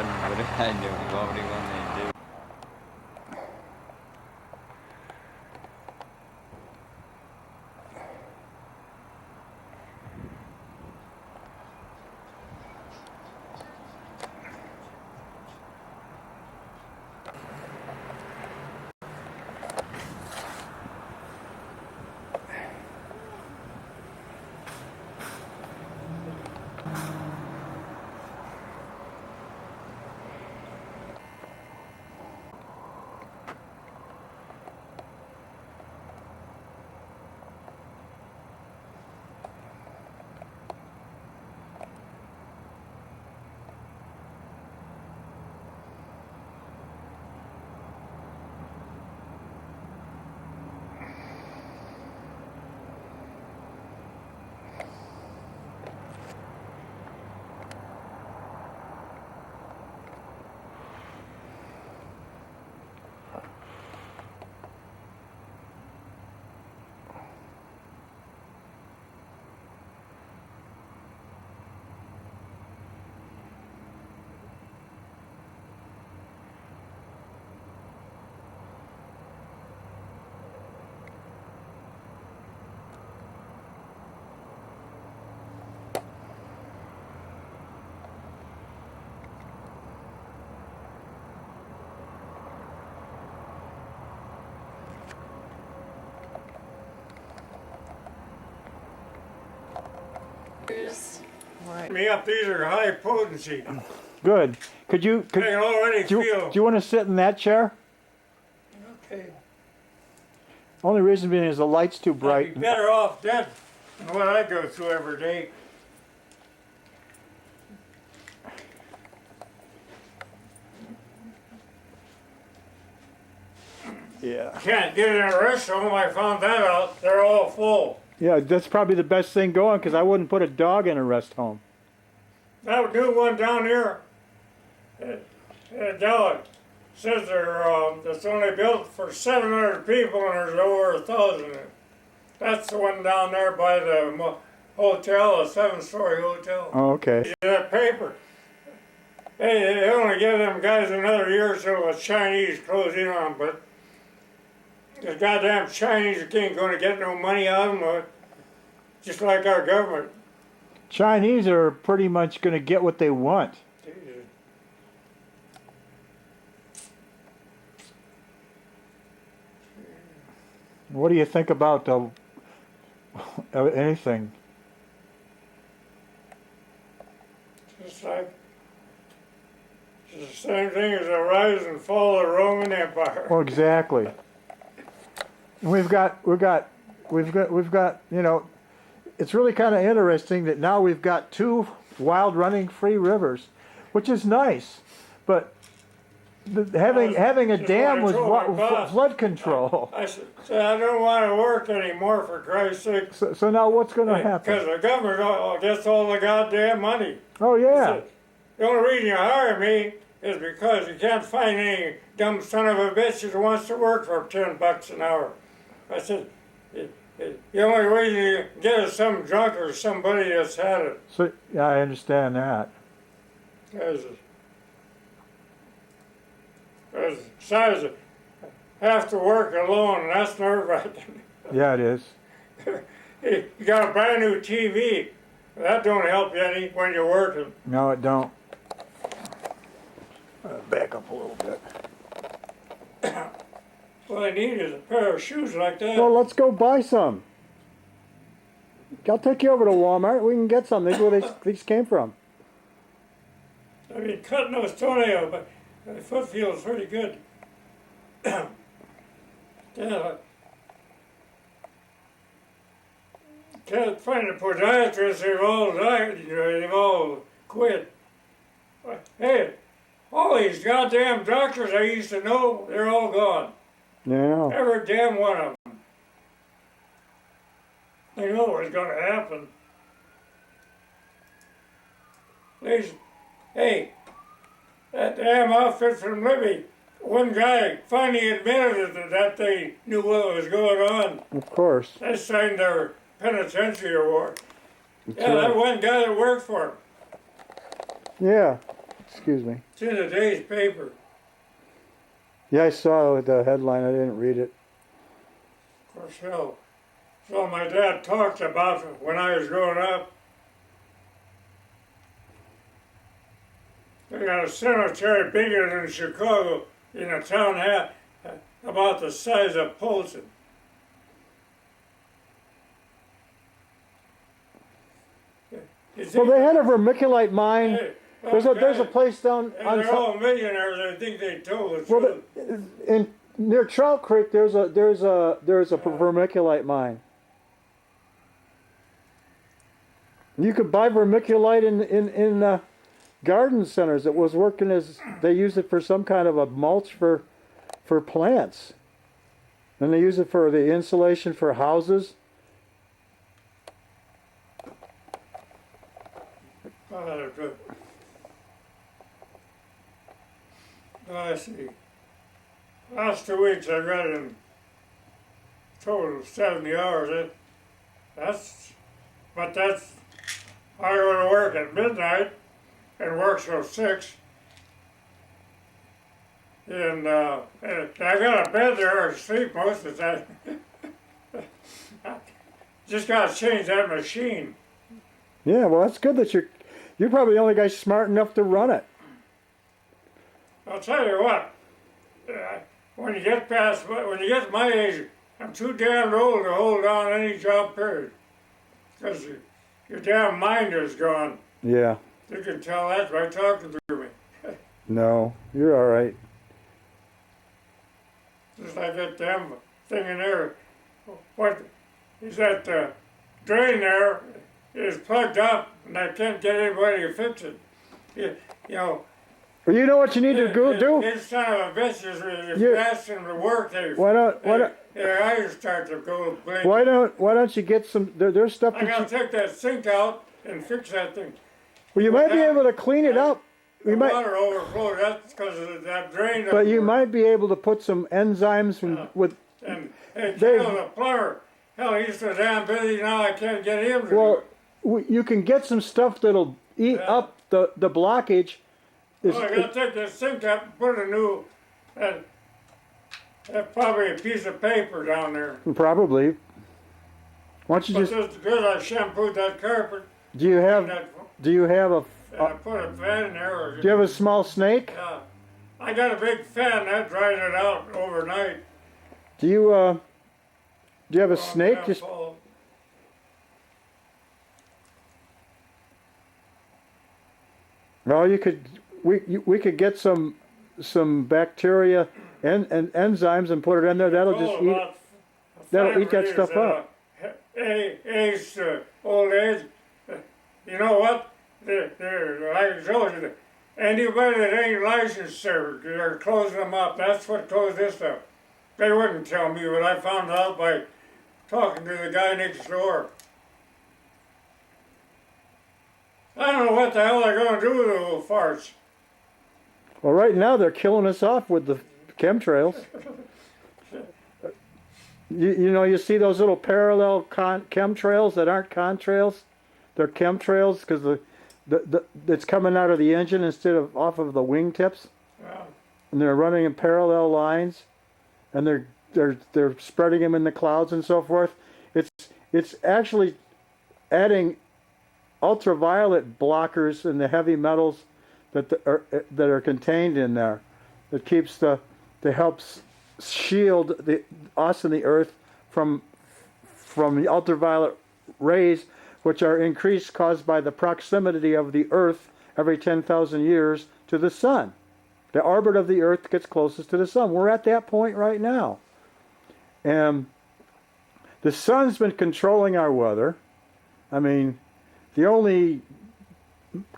done what I do. What do you want me to do? Me up, these are high potency. Good. I can already do feel. you want to sit in that chair? Okay. Only reason being is the light's too bright. I'd be better off dead than what I go through every day. Yeah. Can't get in a rest home. I found that out. They're all full. Yeah, that's probably the best thing going because I wouldn't put a dog in a rest home. That new one down here, dog, says it's only built for 700 people and there's over 1,000 in it. That's the one down there by the hotel, a 7-story hotel. Oh, okay. That paper. Hey, they only give them guys another year so the Chinese close in on them, but the goddamn Chinese ain't going to get no money out of them, just like our government. Chinese are pretty much going to get what they want. What do you think about anything? Just like it's the same thing as the rise and fall of the Roman Empire. Well, exactly. We've got, you know, it's really kind of interesting that now we've got 2 wild running free rivers, which is nice, but having a dam was flood control. I said, I don't want to work anymore, for Christ's sake. So now what's going to happen? Because the government gets all the goddamn money. Oh, yeah. Said, the only reason you hire me is because you can't find any dumb son of a bitch that wants to work for $10 an hour. I said, the only reason you get is some drunk or somebody that's had it. So, yeah, I understand that. Besides, have to work alone, and that's nerve-wracking. Yeah, it is. You got a brand new TV. That don't help you any when you're working. No, it don't. Back up a little bit. All I need is a pair of shoes like that. Well, let's go buy some. I'll take you over to Walmart. We can get some. This is where these came from. I mean, cutting those toenails, but my foot feels pretty good. Yeah, can't find a podiatrist. They've all died. They've all quit. Hey, all these goddamn doctors I used to know, they're all gone. Yeah. Every damn one of them. They know what's going to happen. Hey, that damn outfit from Libby, one guy finally admitted that they knew what was going on. Of course. They signed their penitentiary award. That's yeah, right. that one guy that worked for him. Yeah. Excuse me. It's in the day's paper. Yeah, I saw the headline. I didn't read it. Of course, hell. So my dad talked about when I was growing up. They got a cemetery bigger than Chicago in a town about the size of Polson. Well, they had a vermiculite mine. Hey, There's a place down and on they're all millionaires. I think they told the truth. in near Trout Creek. There's a vermiculite mine. You could buy vermiculite in garden centers. It was working as they use it for some kind of a mulch for plants, and they use it for the insulation for houses. I see. Last 2 weeks I got in total 70 hours. That's I go to work at midnight and work till 6. And I got a bed there to sleep most of the time. Just got to change that machine. Yeah, well, that's good that you're probably the only guy smart enough to run it. I'll tell you what, when you get to my age, I'm too damn old to hold on any job period. Because your damn mind is gone. Yeah. You can tell that by talking to me. No, you're all right. Just like that damn thing in there. What is that drain there is plugged up and I can't get anybody to fix it. You know. Well, you know what you need to do? This son of a bitch is if you ask them to work, their eyes start to go blink. Why don't you get some? There's stuff. I gotta take that sink out and fix that thing. Well, you might be able to clean it up. The water overflowed. That's because of that drain. But you might be able to put some enzymes with. And the plumber, hell, he's so damn busy now. I can't get him to do it. You can get some stuff that'll eat up the blockage. Well, I gotta take this sink up and put a new, probably a piece of paper down there. Probably. Why don't you just because I shampooed that carpet. Do you have a? I put a fan in there. Do you have a small snake? Yeah, I got a big fan that dries it out overnight. Do you have a snake? Just. Well, we could get some bacteria and enzymes and put it in there. That'll eat that stuff up. Old age. You know what? I told you, anybody that ain't licensed, they're closing them up. That's what closed this up. They wouldn't tell me, but I found out by talking to the guy next door. I don't know what the hell they're going to do with the little farts. Well, right now they're killing us off with the chemtrails. You see those little parallel chemtrails that aren't contrails? They're chemtrails because it's coming out of the engine instead of off of the wingtips. Yeah. And they're running in parallel lines, and they're spreading them in the clouds and so forth. It's actually adding ultraviolet blockers in the heavy metals that are contained in there. That helps shield us and the Earth from the ultraviolet rays, which are increased caused by the proximity of the Earth every 10,000 years to the Sun. The orbit of the Earth gets closest to the Sun. We're at that point right now. And the Sun's been controlling our weather. I mean, the only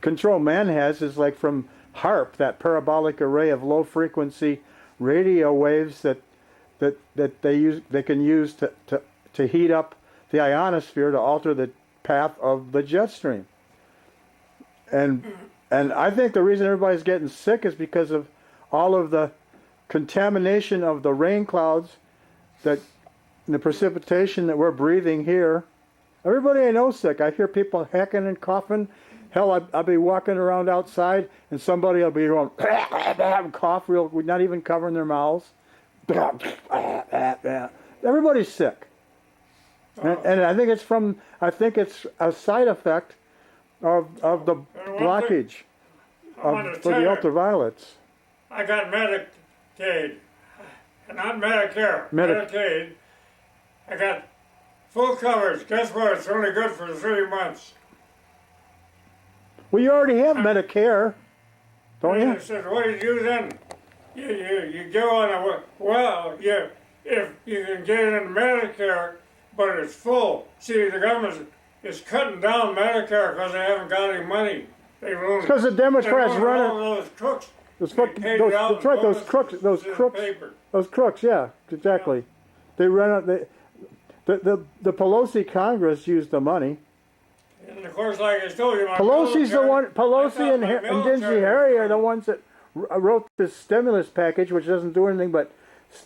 control man has is like from HAARP, that parabolic array of low-frequency radio waves that they can use to heat up the ionosphere to alter the path of the jet stream. And I think the reason everybody's getting sick is because of all of the contamination of the rain clouds, the precipitation that we're breathing here. Everybody I know sick. I hear people hacking and coughing. Hell, I'll be walking around outside and somebody will be going, cough real, not even covering their mouths. Everybody's sick. And I think it's a side effect of the blockage for the ultravioletets. I got Medicaid, not Medicare, Medicaid. I got full coverage. Guess what? It's only good for 3 months. Well, you already have Medicare, don't you? It says, what do you do then? You go on if you can get it in Medicare, but it's full. See, the government is cutting down Medicare because they haven't got any money. Because the Democrats run it. All those crooks. Those crooks, yeah, exactly. Yeah. They run it. The Pelosi Congress used the money. And of course, like I told you, Pelosi and Dingy Harry are the ones that wrote this stimulus package, which doesn't do anything but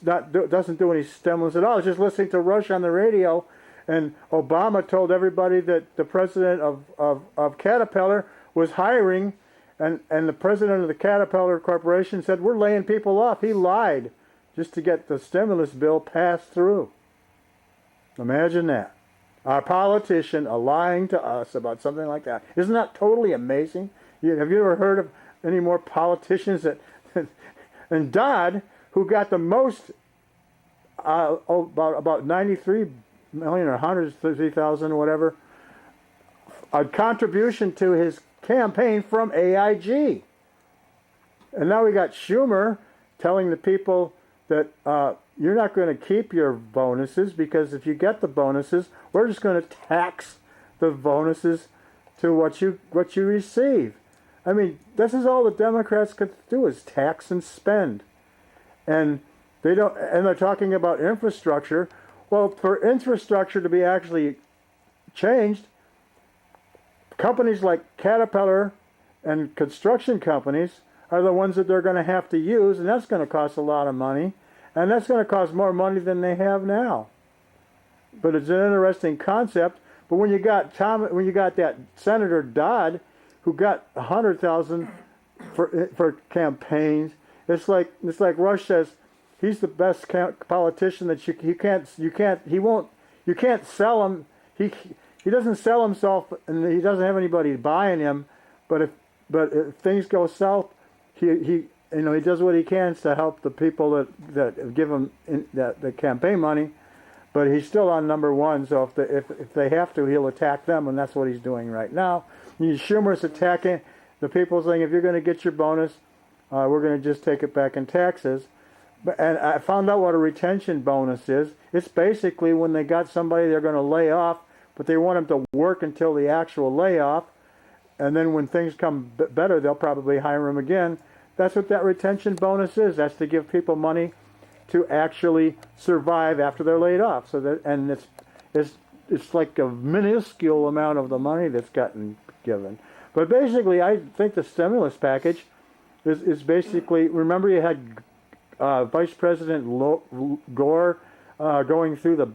doesn't do any stimulus at all. It's just listening to Rush on the radio, and Obama told everybody that the president of Caterpillar was hiring, and the president of the Caterpillar Corporation said, we're laying people off. He lied just to get the stimulus bill passed through. Imagine that. Our politician lying to us about something like that. Isn't that totally amazing? Have you ever heard of any more politicians that... and Dodd, who got the most, about 93 million or 130,000 or whatever, a contribution to his campaign from AIG. And now we got Schumer telling the people that you're not going to keep your bonuses because if you get the bonuses, we're just going to tax the bonuses to what you receive. I mean, this is all the Democrats could do is tax and spend. And they're talking about infrastructure. Well, for infrastructure to be actually changed, companies like Caterpillar and construction companies are the ones that they're going to have to use, and that's going to cost a lot of money, and that's going to cost more money than they have now. But it's an interesting concept. But when you got that Senator Dodd, who got 100,000 for campaigns, it's like Rush says, he's the best politician that you can't sell him. He doesn't sell himself, and he doesn't have anybody buying him. But if things go south, he does what he can to help the people that give him the campaign money. But he's still on number one. So if they have to, he'll attack them, and that's what he's doing right now. Schumer's attacking the people, saying if you're going to get your bonus, we're going to just take it back in taxes. And I found out what a retention bonus is. It's basically when they got somebody they're going to lay off, but they want them to work until the actual layoff, and then when things come better, they'll probably hire them again. That's what that retention bonus is. That's to give people money to actually survive after they're laid off. It's like a minuscule amount of the money that's gotten given. But basically, I think the stimulus package is basically, remember you had Vice President Gore going through the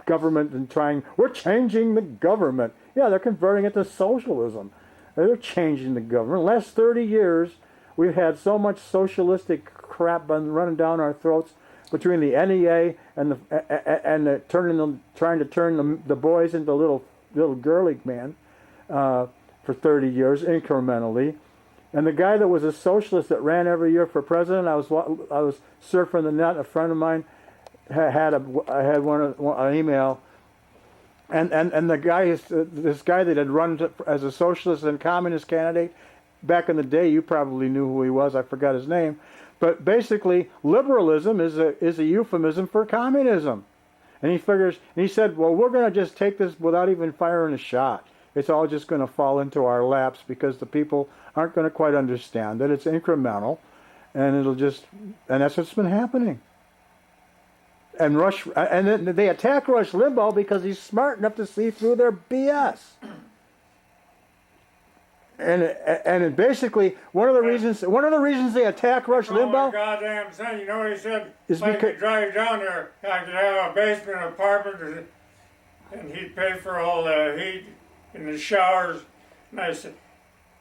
government and we're changing the government. Yeah, they're converting it to socialism. They're changing the government. The last 30 years, we've had so much socialistic crap running down our throats between the NEA and trying to turn the boys into little girly men for 30 years incrementally. And the guy that was a socialist that ran every year for president, I was surfing the net. A friend of mine had an email, and the guy is this guy that had run as a socialist and communist candidate back in the day. You probably knew who he was. I forgot his name, but basically, liberalism is a euphemism for communism. And he said, well, we're going to just take this without even firing a shot. It's all just going to fall into our laps because the people aren't going to quite understand that it's incremental, and that's what's been happening. And then they attack Rush Limbaugh because he's smart enough to see through their BS. And basically one of the reasons they attack Rush Limbaugh. Oh, goddamn son! You know what he said? If I could drive down there, I could have a basement apartment, and he'd pay for all the heat and the showers. And I said,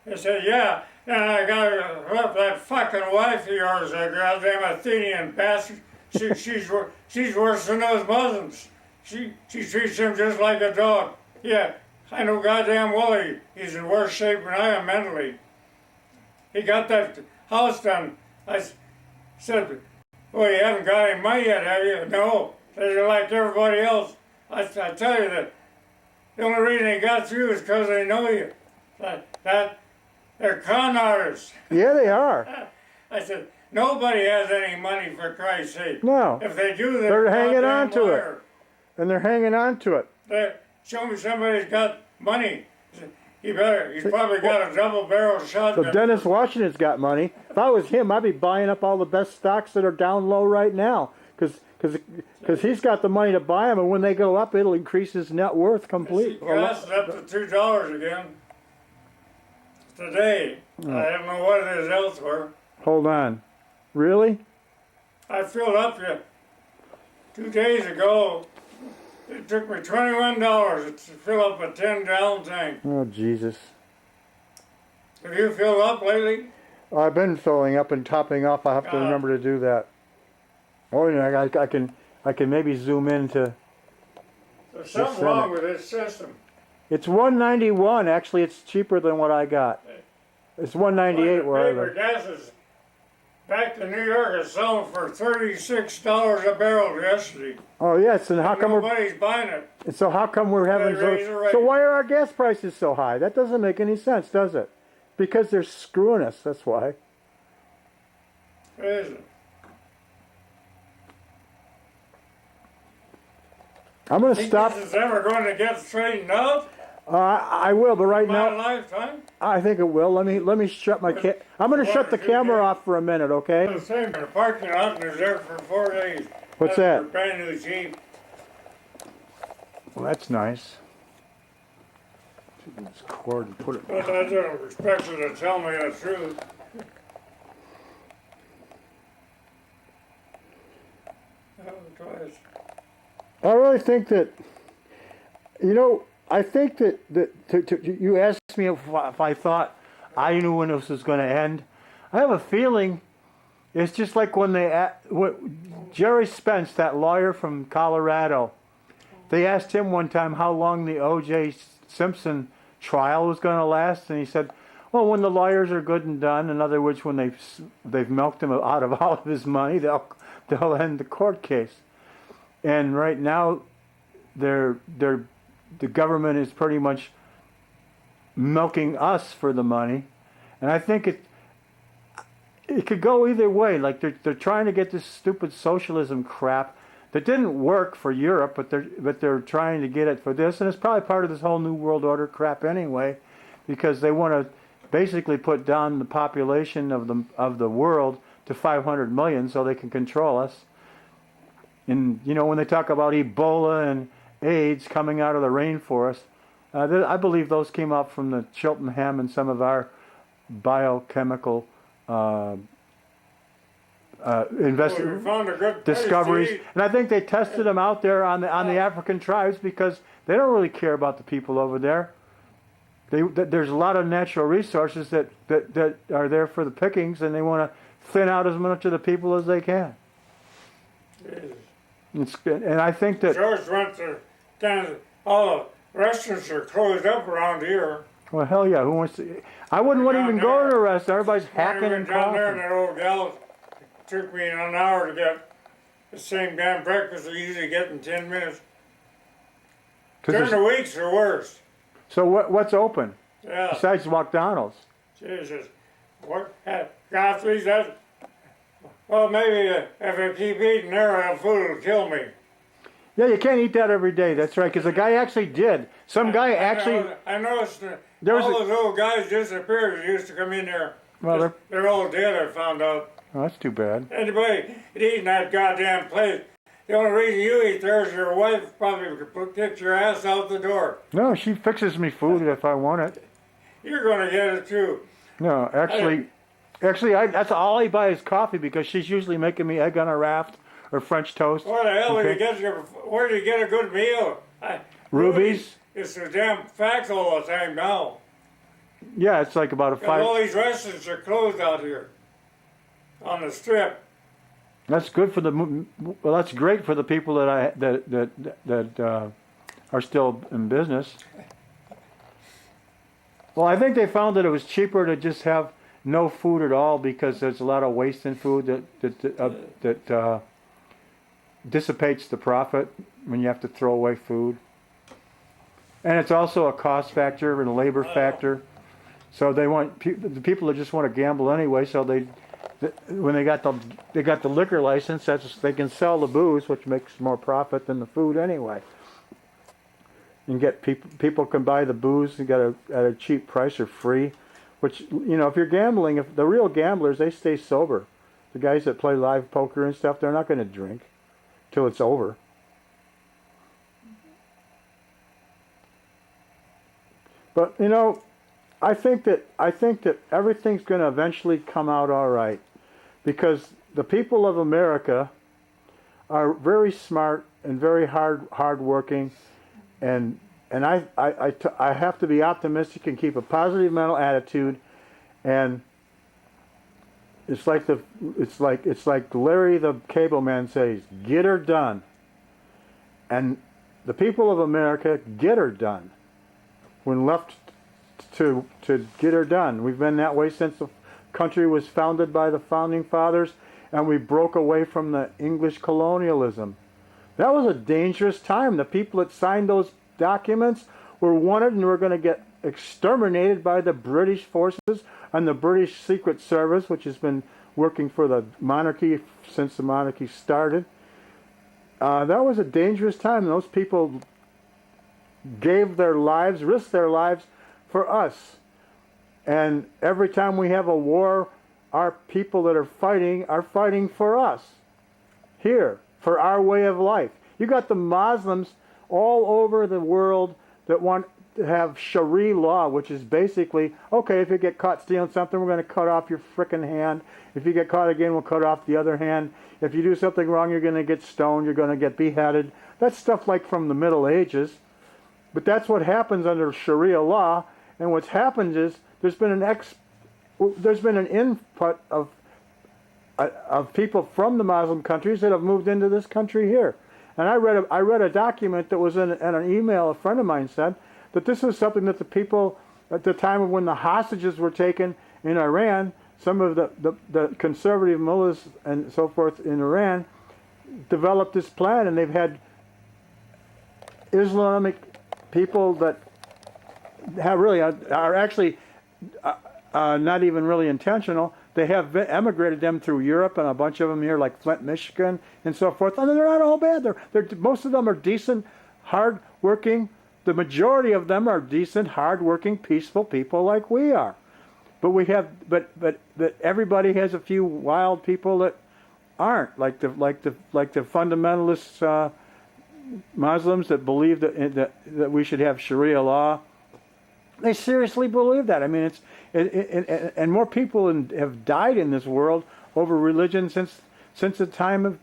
He said, yeah, and I got that fucking wife of yours, that goddamn Athenian bastard. She's worse than those Muslims. She treats him just like a dog. Yeah, I know goddamn well he's in worse shape than I am mentally. He got that house done. I said, well, you haven't got any money yet, have you? No. They're like everybody else. I tell you that the only reason they got through is because they know you. They're con artists. Yeah, they are. I said, nobody has any money, for Christ's sake. No. If they do, They're hanging goddamn on to it. liar. And they're hanging on to it. Show me somebody's got money. He's probably got a double-barrel shotgun. So Dennis Washington's got money. If I was him, I'd be buying up all the best stocks that are down low right now. Because he's got the money to buy them, and when they go up, it'll increase his net worth completely. Gas is up to $2 again. Today. Oh. I don't know what it is elsewhere. Hold on. Really? I filled up 2 days ago. It took me $21 to fill up a 10-gallon tank. Oh, Jesus. Have you filled up lately? I've been filling up and topping off. I have to remember to do that. Oh, yeah, I can maybe zoom into. There's something wrong with this system. It's $191. Actually, it's cheaper than what I got. It's $198 where I live. Gas is back to New York is selling for $36 a barrel yesterday. Oh yes, and how come nobody's buying it? So how come we're having so why are our gas prices so high? That doesn't make any sense, does it? Because they're screwing us. That's why. It isn't. I'm going to stop. This is ever going to get straightened out? I will, but right My now lifetime? I think it will. Let me shut my I'm going to shut the camera off for a minute, okay? The same in the parking lot and was there for 4 days. What's That's that? for brand new Jeep. Well, that's nice. Take this cord and put it. But I don't expect you to tell me the truth. Twice. I really think that, I think that you asked me if I thought I knew when this was going to end. I have a feeling it's just like when Jerry Spence, that lawyer from Colorado, they asked him one time how long the O.J. Simpson trial was going to last, and he said, well, when the lawyers are good and done, in other words, when they've milked him out of all of his money, they'll end the court case. And right now, the government is pretty much milking us for the money, and I think it could go either way. Like they're trying to get this stupid socialism crap that didn't work for Europe, but they're trying to get it for this, and it's probably part of this whole New World Order crap anyway, because they want to basically put down the population of the world to 500 million so they can control us. And when they talk about Ebola and AIDS coming out of the rainforest, I believe those came out from the Cheltenham and some of our biochemical discoveries. And I think they tested them out there on the African tribes because they don't really care about the people over there. There's a lot of natural resources that are there for the pickings, and they want to thin out as much of the people as they can. And I think that George went to all the restaurants are closed up around here. Well, hell yeah! Who wants to? I wouldn't want to even go to a restaurant. Everybody's hacking and down there, coughing. and that old gal took me an hour to get the same damn breakfast we usually get in 10 minutes. During the weeks are worse. So what's open? Yeah. Besides McDonald's. Jesus, what? Godfrey's that? Well, maybe if I keep eating there, food will kill me. Yeah, you can't eat that every day. That's right, because the guy actually did. Some guy actually. I noticed all those old guys disappeared that used to come in there. Well, they're all dead, I found out. Oh, that's too bad. Anybody eating that goddamn place, the only reason you eat there is your wife probably could kick your ass out the door. No, she fixes me food if I want it. You're going to get it too. No, actually, that's all I buy is coffee because she's usually making me egg on a raft or French toast. Where the hell where do you get a good meal? Ruby's. It's a damn fax all the time now. Yeah, it's like about a And all five. these restaurants are closed out here on the strip. That's good for the. Well, that's great for the people that are still in business. Well, I think they found that it was cheaper to just have no food at all because there's a lot of waste in food that dissipates the profit when you have to throw away food. And it's also a cost factor and a labor factor. So they want the people that just want to gamble anyway. So when they got the liquor license, they can sell the booze, which makes more profit than the food anyway. And get people can buy the booze and at a cheap price or free. Which, you know, if you're gambling, if the real gamblers, they stay sober. The guys that play live poker and stuff, they're not going to drink till it's over. But you know, I think that everything's going to eventually come out all right, because the people of America are very smart and very hardworking, and I have to be optimistic and keep a positive mental attitude, and it's like Larry the Cable Man says, get her done. And the people of America get her done when left to get her done. We've been that way since the country was founded by the founding fathers, and we broke away from the English colonialism. That was a dangerous time. The people that signed those documents were wanted and were going to get exterminated by the British forces and the British Secret Service, which has been working for the monarchy since the monarchy started. That was a dangerous time. Those people gave their lives, risked their lives for us. And every time we have a war, our people that are fighting for us. Here, for our way of life. You got the Muslims all over the world that want to have Sharia law, which is basically, okay, if you get caught stealing something, we're going to cut off your frickin' hand. If you get caught again, we'll cut off the other hand. If you do something wrong, you're going to get stoned, you're going to get beheaded. That's stuff like from the Middle Ages. But that's what happens under Sharia law. And what's happened is there's been an input of people from the Muslim countries that have moved into this country here. And I read a document that was in an email a friend of mine said that this is something that the people at the time of when the hostages were taken in Iran, some of the conservative mullahs and so forth in Iran developed this plan, and they've had Islamic people that are actually not even really intentional. They have emigrated them through Europe, and a bunch of them here, like Flint, Michigan, and so forth. And they're not all bad. Most of them are decent, hard-working. The majority of them are decent, hard-working, peaceful people like we are. But everybody has a few wild people that aren't, like the fundamentalist Muslims that believe that we should have Sharia law. They seriously believe that. I mean, and more people have died in this world over religion since the time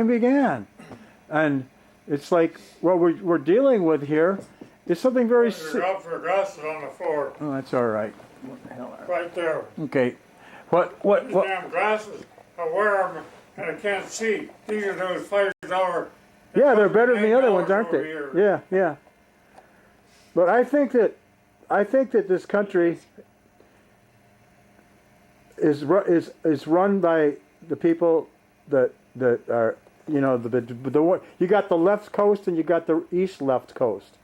began, and it's like what we're dealing with here is something very. You're up for glasses on the floor. Oh, that's all right. What the hell? Right there. Okay, what? These damn glasses, I wear them and I can't see. These are those $5. Yeah, they're better than the other ones, aren't over they? here. Yeah. But I think that this country is run by the people that are, you know, the you got the left coast and you got the east left coast,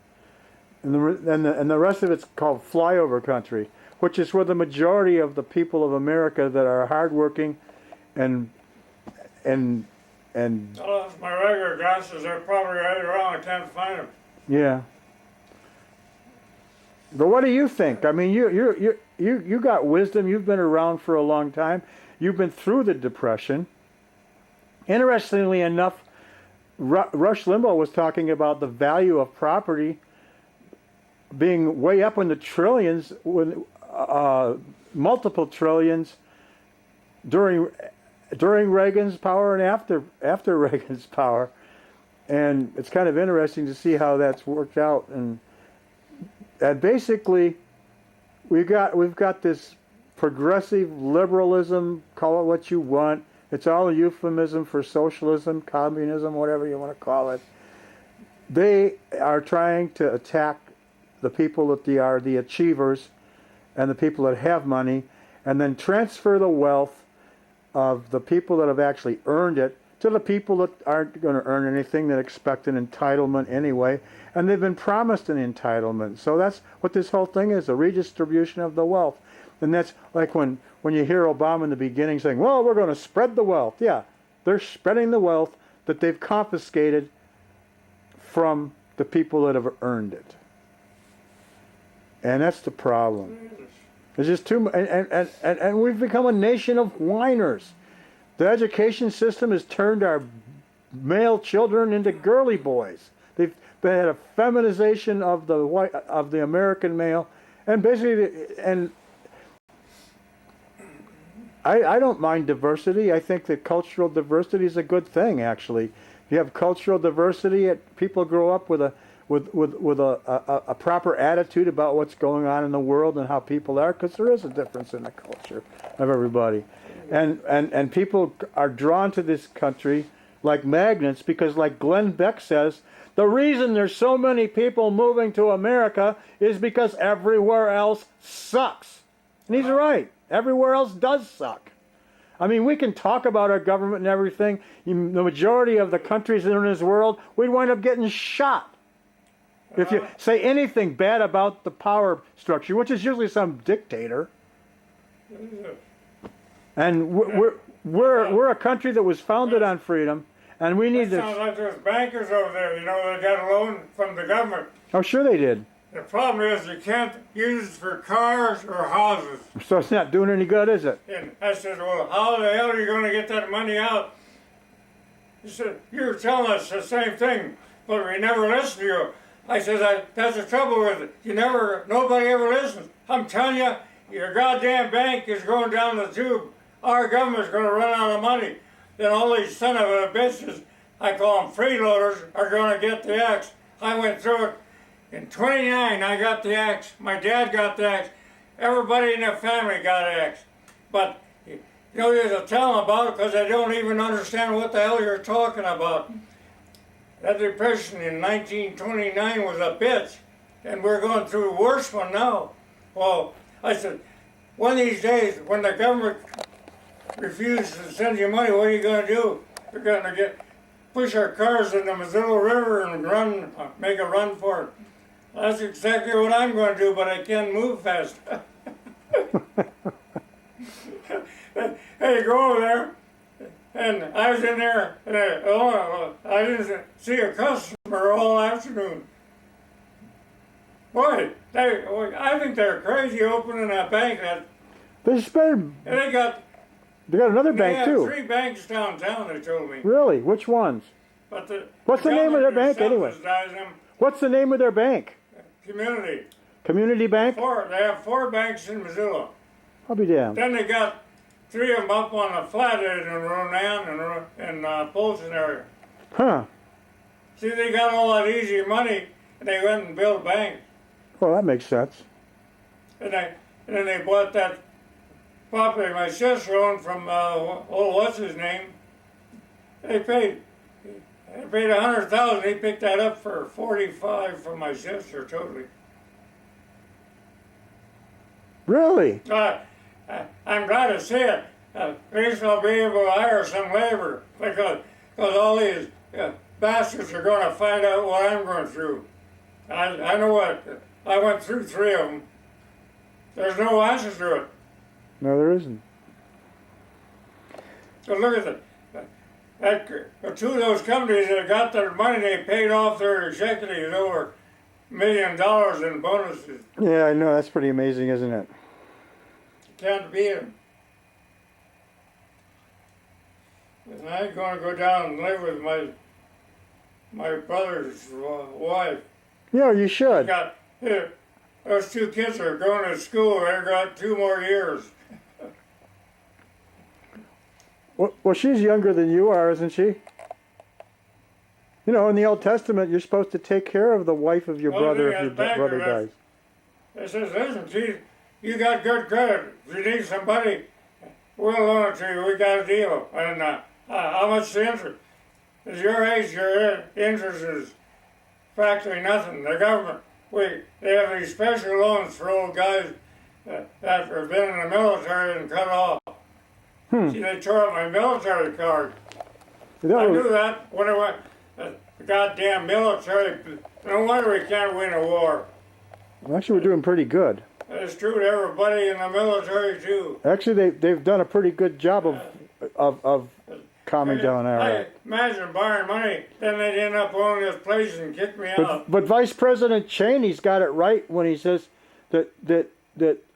and the rest of it's called flyover country, which is where the majority of the people of America that are hardworking and Well, that's my regular glasses. They're probably right around. I can't find them. yeah. But what do you think? I mean, you got wisdom. You've been around for a long time. You've been through the Depression. Interestingly enough, Rush Limbaugh was talking about the value of property being way up in the trillions, with multiple trillions during Reagan's power and after Reagan's power, and it's kind of interesting to see how that's worked out. And and basically, we've got this progressive liberalism, call it what you want. It's all a euphemism for socialism, communism, whatever you want to call it. They are trying to attack the people that they are the achievers and the people that have money, and then transfer the wealth of the people that have actually earned it to the people that aren't going to earn anything, that expect an entitlement anyway, and they've been promised an entitlement. So that's what this whole thing is, a redistribution of the wealth. And that's like when you hear Obama in the beginning saying, well, we're going to spread the wealth. Yeah, they're spreading the wealth that they've confiscated from the people that have earned it. And that's the problem. It's just too much, and we've become a nation of whiners. The education system has turned our male children into girly boys. They had a feminization of the American male, and basically, and I don't mind diversity. I think that cultural diversity is a good thing. Actually, you have cultural diversity. People grow up with a proper attitude about what's going on in the world and how people are, because there is a difference in the culture of everybody. And people are drawn to this country like magnets because, like Glenn Beck says, the reason there's so many people moving to America is because everywhere else sucks. And he's right. Everywhere else does suck. I mean, we can talk about our government and everything. The majority of the countries in this world, we'd wind up getting shot if you say anything bad about the power structure, which is usually some dictator. And we're a country that was founded on freedom, and we need to. Sounds like those bankers over there. You know, they got a loan from the government. Oh, sure they did. The problem is you can't use it for cars or houses. So it's not doing any good, is it? And I said, well, how the hell are you going to get that money out? He said, you're telling us the same thing, but we never listen to you. I said, that's the trouble with it. Nobody ever listens. I'm telling you, your goddamn bank is going down the tube. Our government's going to run out of money. Then all these son of a bitches, I call them freeloaders, are going to get the axe. I went through it. In 29, I got the axe. My dad got the axe. Everybody in the family got an axe. But you know, you have to tell them about it because they don't even understand what the hell you're talking about. That depression in 1929 was a bitch, and we're going through a worse one now. Well, I said, one of these days, when the government refuses to send you money, what are you going to do? You're going to push our cars in the Missoula River and make a run for it. That's exactly what I'm going to do, but I can't move fast. Hey, go over there. And I was in there, and I didn't see a customer all afternoon. Boy, I think they're crazy opening a bank. They spend. And they got another bank too. 3 banks downtown, they told me. Really? Which ones? But what's the name of their bank anyway? What's the name of their bank? Community. Community Bank? They have 4 banks in Missoula. I'll be damned. Then they got 3 of them up on the flathead in Ronan and Polson area. Huh. See, they got all that easy money, and they went and built banks. Well, that makes sense. And then they bought that property my sister owned from what's his name? They paid $100,000. He picked that up for $45,000 from my sister totally. Really? I'm glad to see it. At least I'll be able to hire some labor because all these bastards are going to find out what I'm going through. I know what. I went through 3 of them. There's no answer to it. No, there isn't. So look at it. 2 of those companies that got their money, they paid off their executives over $1 million in bonuses. Yeah, I know. That's pretty amazing, isn't it? You can't beat them. And I ain't going to go down and live with my brother's wife. Yeah, you should. Those 2 kids are going to school. They've got 2 more years. Well, she's younger than you are, isn't she? You know, in the Old Testament, you're supposed to take care of the wife of your brother if your brother dies. They says, listen, Chief, you got good credit. If you need somebody, we'll loan it to you. We got a deal. And how much the interest? At your age, your interest is practically nothing. The government, they have these special loans for old guys that have been in the military and cut off. See, they tore up my military card. I knew that when I went, the goddamn military. No wonder we can't win a war. Well, actually, we're doing pretty good. It's true to everybody in the military too. Actually, they've done a pretty good job of calming down Iraq. I imagine borrowing money, then they'd end up owning this place and kick me out. But Vice President Cheney's got it right when he says that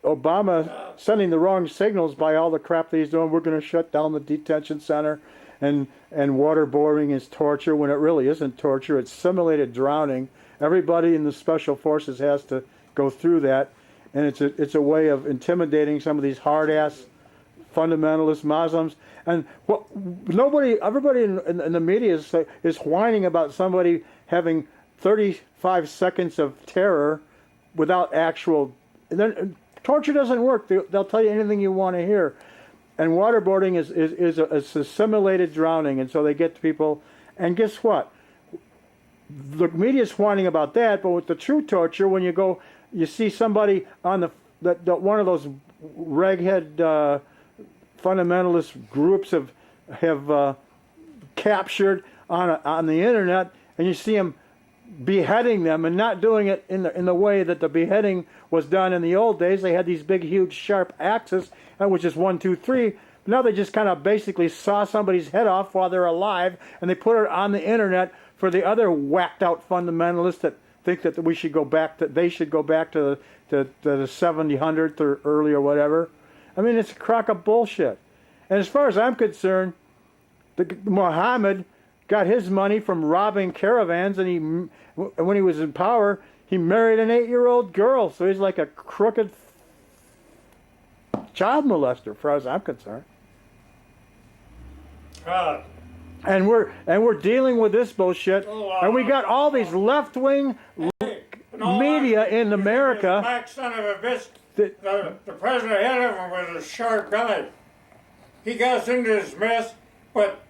Obama sending the wrong signals by all the crap that he's doing. We're going to shut down the detention center, and waterboarding is torture when it really isn't torture. It's simulated drowning. Everybody in the special forces has to go through that, and it's a way of intimidating some of these hard-ass fundamentalist Muslims. And everybody in the media is whining about somebody having 35 seconds of terror without actual. Torture doesn't work. They'll tell you anything you want to hear. And waterboarding is a simulated drowning, and so they get to people. And guess what? The media's whining about that, but with the true torture, when you see somebody on one of those raghead fundamentalist groups have captured on the internet, and you see them beheading them, and not doing it in the way that the beheading was done in the old days. They had these big, huge, sharp axes, which is 1, 2, 3. Now they just kind of basically saw somebody's head off while they're alive, and they put it on the internet for the other whacked out fundamentalists that think that they should go back to the 1700s or early or whatever. I mean, it's a crock of bullshit. And as far as I'm concerned, Muhammad got his money from robbing caravans, and when he was in power, he married an 8-year-old girl. So he's like a crooked child molester, as far as I'm concerned. God. And we're dealing with this bullshit, and we got all these left-wing media in America. Black son of a bitch. The president ahead of him was a sharp guy. He got us into this mess, but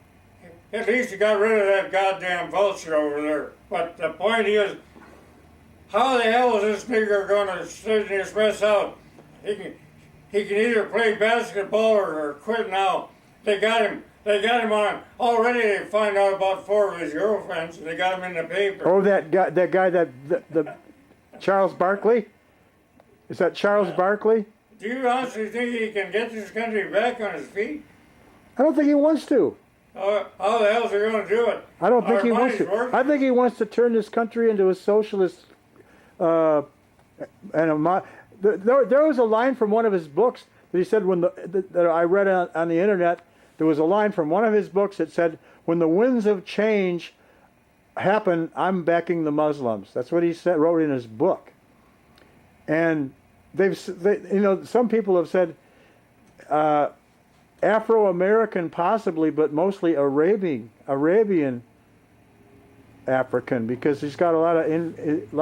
at least he got rid of that goddamn vulture over there. But the point is, how the hell is this nigger going to straighten this mess out? He can either play basketball or quit now. They got him on. Already they find out about 4 of his girlfriends, and they got him in the paper. Oh, that guy, the Charles Barkley? Is that Charles Barkley? Do you honestly think he can get this country back on his feet? I don't think he wants to. How the hell is he going to do it? I don't think he wants to. Working. I think he wants to turn this country into a socialist. There was a line from one of his books that he said that I read on the internet. There was a line from one of his books that said, "When the winds of change happen, I'm backing the Muslims." That's what he wrote in his book. And some people have said Afro-American possibly, but mostly Arabian African, because he's got a lot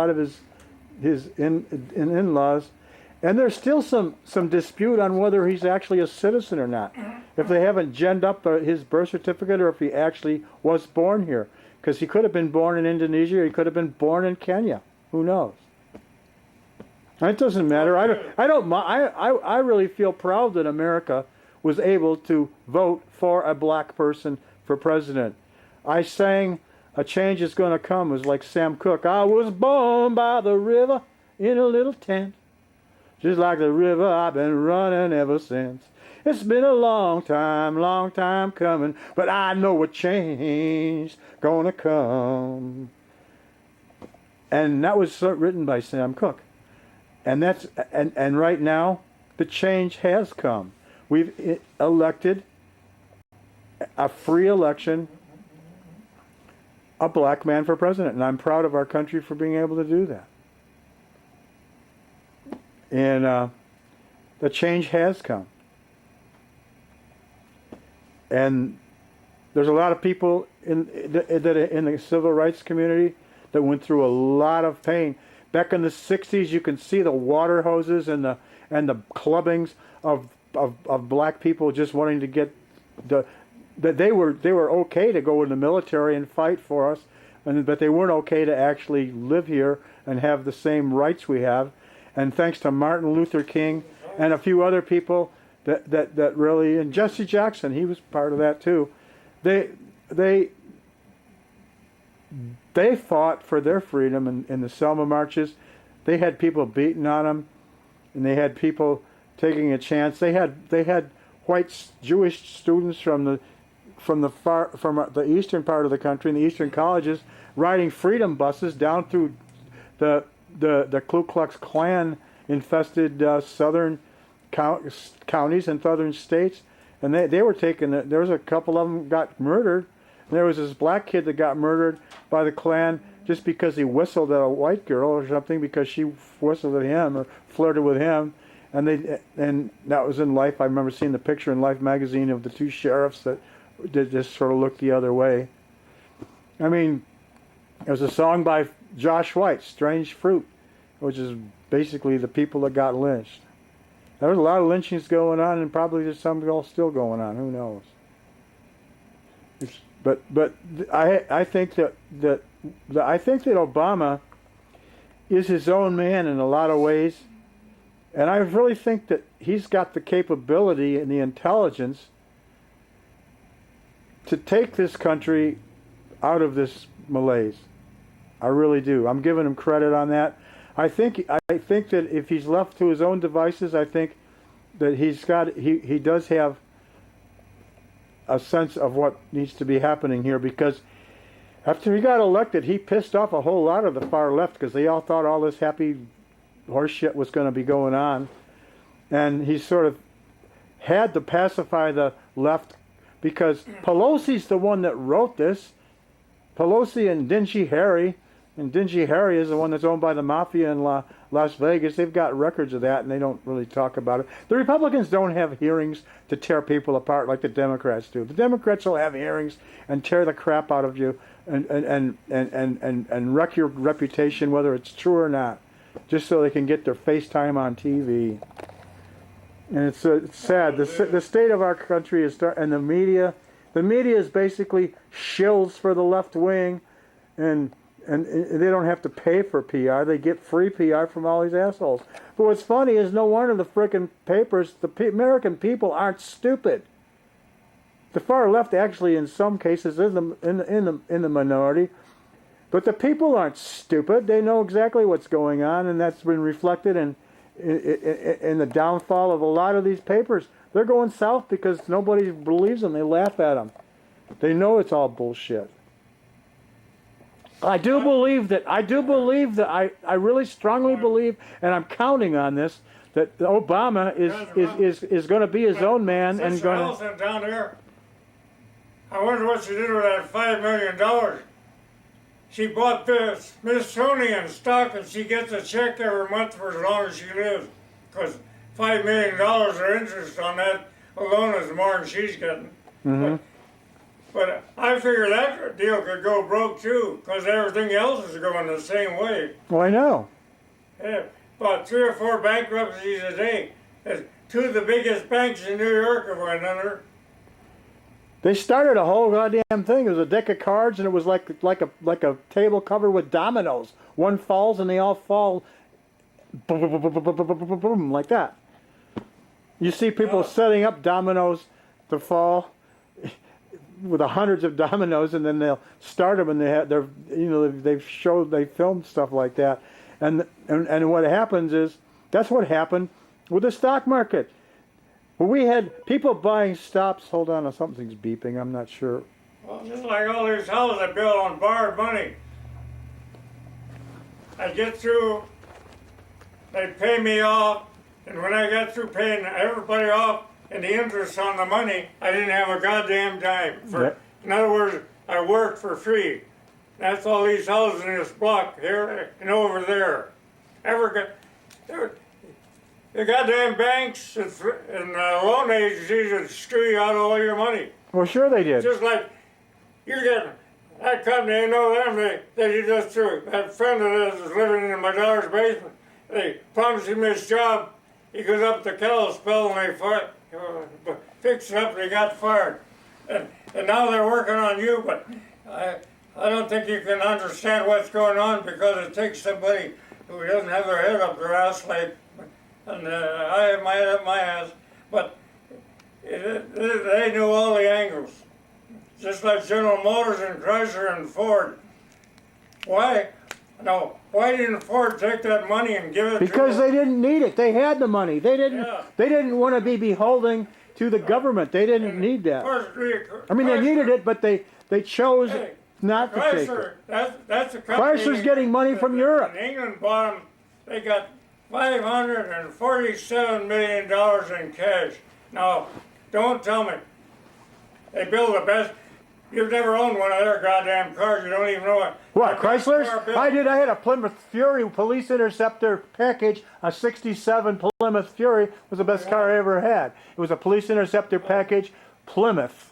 of his in-laws, and there's still some dispute on whether he's actually a citizen or not. If they haven't genned up his birth certificate, or if he actually was born here, because he could have been born in Indonesia, or he could have been born in Kenya. Who knows? It doesn't matter. I really feel proud that America was able to vote for a black person for president. I sang "A Change Is Gonna Come" was like Sam Cooke. I was born by the river in a little tent. Just like the river, I've been running ever since. It's been a long time coming, but I know a change gonna come. And that was written by Sam Cooke. And and right now, the change has come. We've elected a free election, a black man for president, and I'm proud of our country for being able to do that. And the change has come. And there's a lot of people in the civil rights community that went through a lot of pain. back in the 60s, you can see the water hoses and the clubbings of black people just wanting to get that they were okay to go in the military and fight for us, but they weren't okay to actually live here and have the same rights we have. And thanks to Martin Luther King and a few other people that really, and Jesse Jackson, he was part of that too. They fought for their freedom in the Selma marches. They had people beating on them, and they had people taking a chance. They had white Jewish students from the eastern part of the country, in the eastern colleges, riding freedom buses down through the Ku Klux Klan infested southern counties and southern states, and they were taking it. There was a couple of them got murdered. And there was this black kid that got murdered by the Klan just because he whistled at a white girl or something, because she whistled at him or flirted with him. And that was in Life. I remember seeing the picture in Life magazine of the two sheriffs that just sort of looked the other way. I mean, there was a song by Josh White, "Strange Fruit," which is basically the people that got lynched. There was a lot of lynchings going on, and probably there's some still going on. Who knows? But I think that Obama is his own man in a lot of ways, and I really think that he's got the capability and the intelligence to take this country out of this malaise. I really do. I'm giving him credit on that. I think that if he's left to his own devices, I think that he does have a sense of what needs to be happening here, because after he got elected, he pissed off a whole lot of the far left, because they all thought all this happy horse shit was going to be going on, and he sort of had to pacify the left, because Pelosi's the one that wrote this. Pelosi and Dingy Harry. And Dingy Harry is the one that's owned by the mafia in Las Vegas. They've got records of that, and they don't really talk about it. The Republicans don't have hearings to tear people apart like the Democrats do. The Democrats will have hearings and tear the crap out of you and wreck your reputation, whether it's true or not, just so they can get their FaceTime on TV. And it's sad. The state of our country is and the media is basically shills for the left wing, and they don't have to pay for PR. They get free PR from all these assholes. But what's funny is no wonder the frickin' papers, American people aren't stupid. The far left actually, in some cases, is in the minority. But the people aren't stupid. They know exactly what's going on, and that's been reflected in the downfall of a lot of these papers. They're going south because nobody believes them. They laugh at them. They know it's all bullshit. I really strongly believe, and I'm counting on this, that Obama is going to be his own man and going to. Down there, I wonder what she did with that $5 million. She bought the Smithsonian stock, and she gets a check every month for as long as she lives, because $5 million of interest on that alone is more than she's getting. Mm-hmm. But I figure that deal could go broke too, because everything else is going the same way. Well, I know. Yeah, about 3 or 4 bankruptcies a day. Two of the biggest banks in New York have went under. They started a whole goddamn thing. It was a deck of cards, and it was like a table covered with dominoes. One falls, and they all fall, boom, boom, boom, boom, boom, boom, boom, boom, like that. You see people setting up dominoes to fall with hundreds of dominoes, and then they'll start them, and they filmed stuff like that, and what happens is that's what happened with the stock market. Well, we had people buying stops. Hold on, something's beeping. I'm not sure. Well, just like all these houses I built on borrowed money. I get through, they pay me off, and when I got through paying everybody off and the interest on the money, I didn't have a goddamn dime. In other words, I worked for free. That's all these houses in this block here and over there. The goddamn banks and loan agencies would screw you out of all your money. Well, sure they did. Just like you're getting That company, I know them, they did this too. That friend of theirs is living in my daughter's basement. They promised him this job. He goes up to Kalispell and they fixed it up and he got fired. And now they're working on you, but I don't think you can understand what's going on because it takes somebody who doesn't have their head up their ass like, and I have my head up my ass, but they knew all the angles. Just like General Motors and Chrysler and Ford. Why? No, why didn't Ford take that money and give it because to they didn't need it. They had the money. They didn't. Yeah. They didn't want to be beholden to the government. They didn't need that. I mean, they needed it, but they chose not to take it. That's a company. Chrysler's getting money from Europe. In England bought them. They got $547 million in cash. Now, don't tell me they build the best. You've never owned one of their goddamn cars. You don't even know it. What, Chrysler's? I did. I had a Plymouth Fury Police Interceptor package. A '67 Plymouth Fury was the best car I ever had. It was a Police Interceptor package, Plymouth.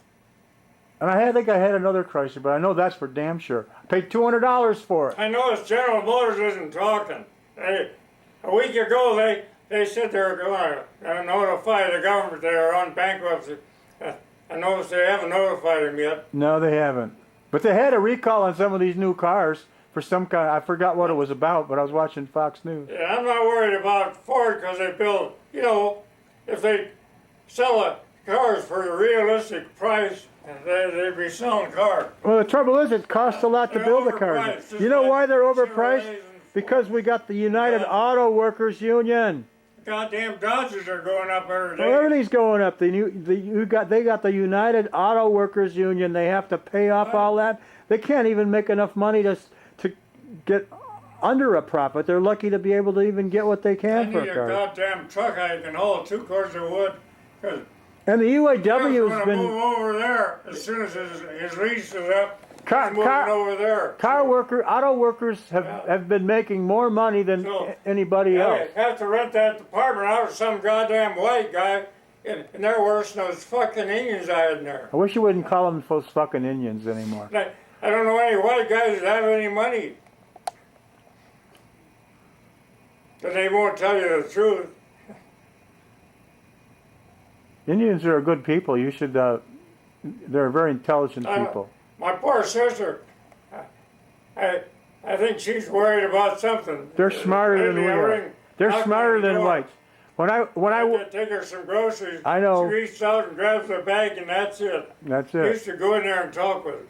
And I think I had another Chrysler, but I know that's for damn sure. I paid $200 for it. I noticed General Motors isn't talking. A week ago, they said they were going to notify the government they are on bankruptcy. I noticed they haven't notified them yet. No, they haven't. But they had a recall on some of these new cars for some kind. I forgot what it was about, but I was watching Fox News. Yeah, I'm not worried about Ford because they build, if they sell the cars for a realistic price, they'd be selling cars. Well, the trouble is, it costs a lot to build a car. You know why they're overpriced? Because we got the United Auto Workers Union. Goddamn Dodges are going up every day. Well, everything's going up. They got the United Auto Workers Union. They have to pay off all that. They can't even make enough money to get under a profit. They're lucky to be able to even get what they can for a car. I need a goddamn truck I can haul 2 cords of wood. And the UAW has been move over there as soon as his lease is up. Over there. Auto workers have been making more money than anybody else. They have to rent that department out to some goddamn white guy, and they're worse than those fucking Indians I had in there. I wish you wouldn't call them those fucking Indians anymore. I don't know any white guys that have any money. But they won't tell you the truth. Indians are a good people. You should. They're very intelligent people. My poor sister, I think she's worried about something. They're smarter than we are. They're smarter than whites. When I take her some groceries, I know. She reaches out and grabs the bag, and that's it. That's it. I used to go in there and talk with her.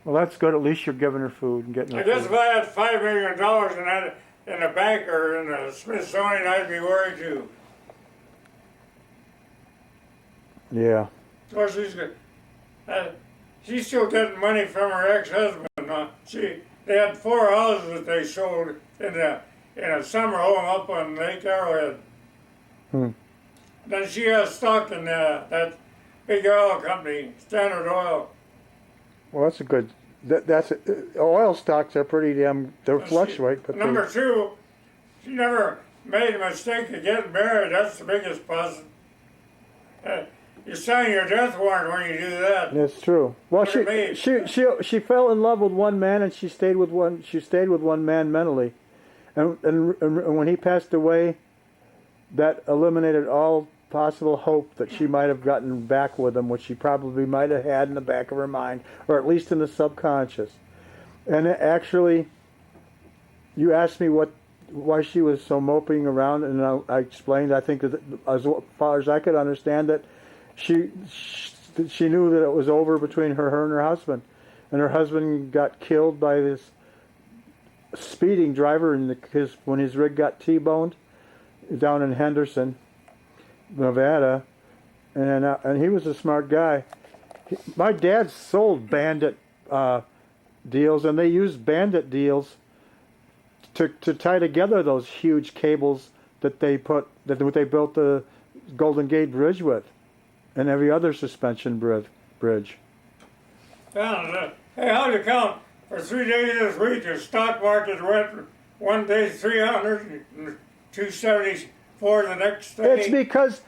Well, that's good. At least you're giving her food and getting her I guess food. if I had $5 million in the bank or in the Smithsonian, I'd be worried too. Yeah. Of course, she's still getting money from her ex-husband. They had 4 houses that they sold in a summer home up on Lake Arrowhead. Then she has stock in that big oil company, Standard Oil. Well, that's a good. Oil stocks are pretty damn. They fluctuate, but number 2, she never made a mistake of getting married. That's the biggest plus. You sign your death warrant when you do that. That's true. Well, she fell in love with one man, and she stayed with one man mentally, and when he passed away, that eliminated all possible hope that she might have gotten back with him, which she probably might have had in the back of her mind, or at least in the subconscious. And actually, you asked me why she was so moping around, and I explained. I think that as far as I could understand that. She knew that it was over between her and her husband, and her husband got killed by this speeding driver when his rig got T-boned down in Henderson, Nevada, and he was a smart guy. My dad sold bandit deals, and they used bandit deals to tie together those huge cables that they built the Golden Gate Bridge with. And every other suspension bridge. Hey, how'd you count? For 3 days this week, the stock market went one day 300, and 270 for the next It's day? because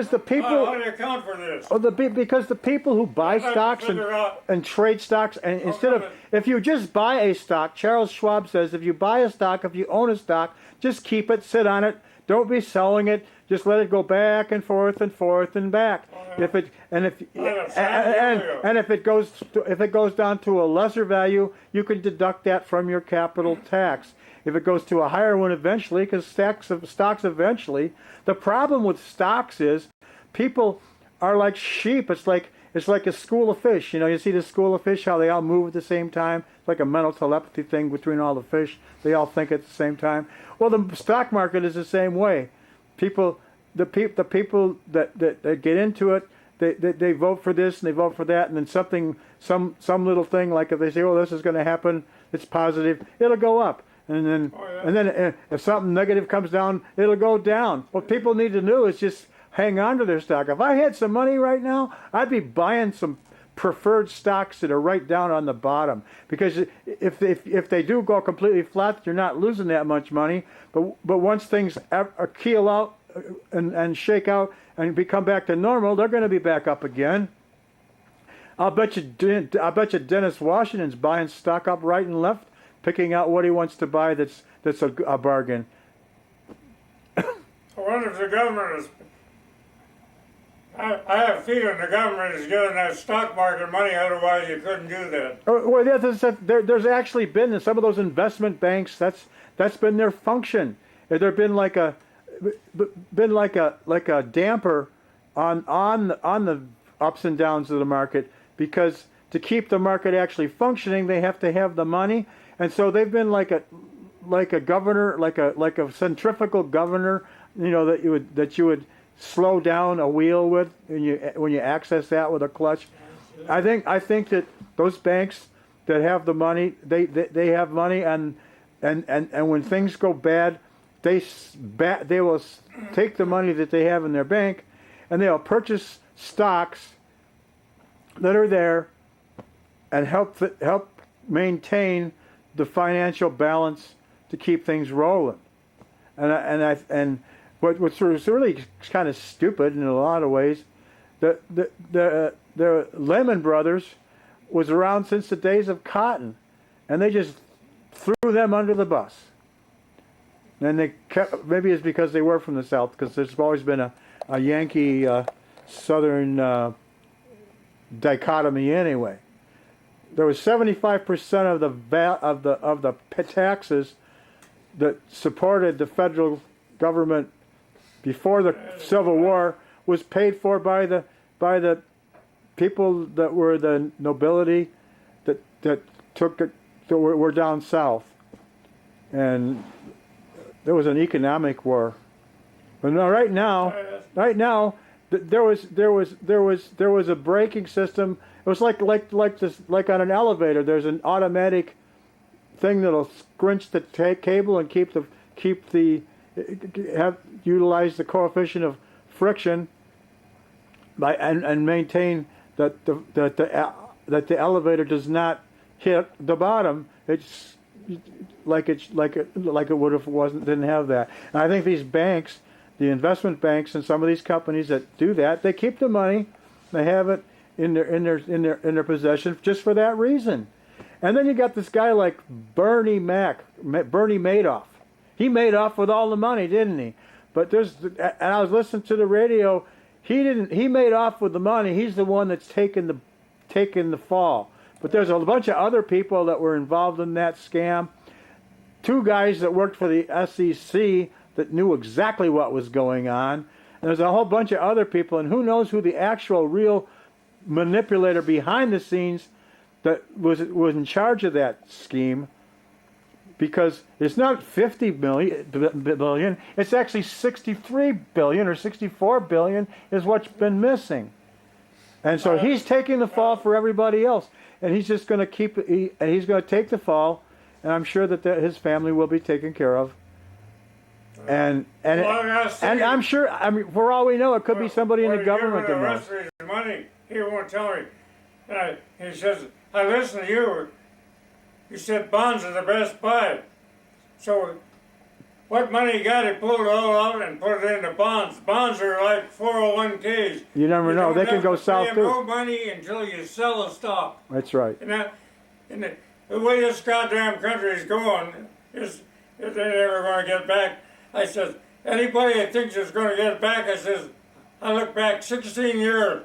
the people. How do you account for this? Oh, because the people who buy I'd like to stocks figure out- and trade stocks, and instead of, come if you just buy a stock, Charles Schwab says, if you buy a stock, if you own a stock, just keep it, sit on it, don't be selling it, just let it go back and forth and back. yeah. If it and if understand. and if it goes down to a lesser value, you can deduct that from your capital tax. If it goes to a higher one eventually, because stocks eventually. The problem with stocks is people are like sheep. It's like a school of fish. You know, you see the school of fish, how they all move at the same time. It's like a mental telepathy thing between all the fish. They all think at the same time. Well, the stock market is the same way. The people that get into it, they vote for this and they vote for that, and then some little thing, like if they say, oh, this is going to happen, it's positive, it'll go up. And then if something negative comes down, it'll go down. What people need to do is just hang on to their stock. If I had some money right now, I'd be buying some preferred stocks that are right down on the bottom. Because if they do go completely flat, you're not losing that much money. But once things keel out and shake out and become back to normal, they're going to be back up again. I'll bet you Dennis Washington's buying stock up right and left, picking out what he wants to buy that's a bargain. I wonder if the government is. I have a feeling the government is giving that stock market money, otherwise you couldn't do that. Well, yeah, there's actually been in some of those investment banks. That's been their function. There's been like a damper on the ups and downs of the market, because to keep the market actually functioning, they have to have the money. And so they've been like a governor, like a centrifugal governor, you know, that you would slow down a wheel with when you access that with a clutch. I think that those banks that have the money, they have money, and when things go bad, they will take the money that they have in their bank, and they'll purchase stocks that are there and help maintain the financial balance to keep things rolling. And what's really kind of stupid in a lot of ways, the Lehman Brothers was around since the days of cotton, and they just threw them under the bus. And they kept, maybe it's because they were from the South, because there's always been a Yankee Southern dichotomy anyway. There was 75% of the taxes that supported the federal government before the Civil War was paid for by the people that were the nobility that were down south, and there was an economic war. But no, right now, there was a braking system. It was like on an elevator. There's an automatic thing that'll scrunch the cable and utilize the coefficient of friction and maintain that the elevator does not hit the bottom. It's like it would if it didn't have that. And I think these banks, the investment banks, and some of these companies that do that, they keep the money, they have it in their possession just for that reason. And then you got this guy like Bernie Madoff. He made off with all the money, didn't he? But and I was listening to the radio. He made off with the money. He's the one that's taken the fall. But there's a bunch of other people that were involved in that scam. Two guys that worked for the SEC that knew exactly what was going on. And there's a whole bunch of other people, and who knows who the actual real manipulator behind the scenes that was in charge of that scheme. Because it's not 50 billion, it's actually 63 billion or 64 billion is what's been missing. And so he's taking the fall for everybody else. And he's just going to he's going to take the fall, and I'm sure that his family will be taken care of. And I'm sure, I mean, for all we know, it could be somebody in the government that knows. The rest of his money, he won't tell me. And he says, I listen to you. You said bonds are the best buy. So what money he got, he pulled it all out and put it into bonds. Bonds are like 401ks. You never know. don't They can have go to south pay 'em too. no money until you sell a stock. That's right. And the way this goddamn country is going is they're never going to get back. I says, anybody that thinks it's going to get back, I says, I look back 16 years,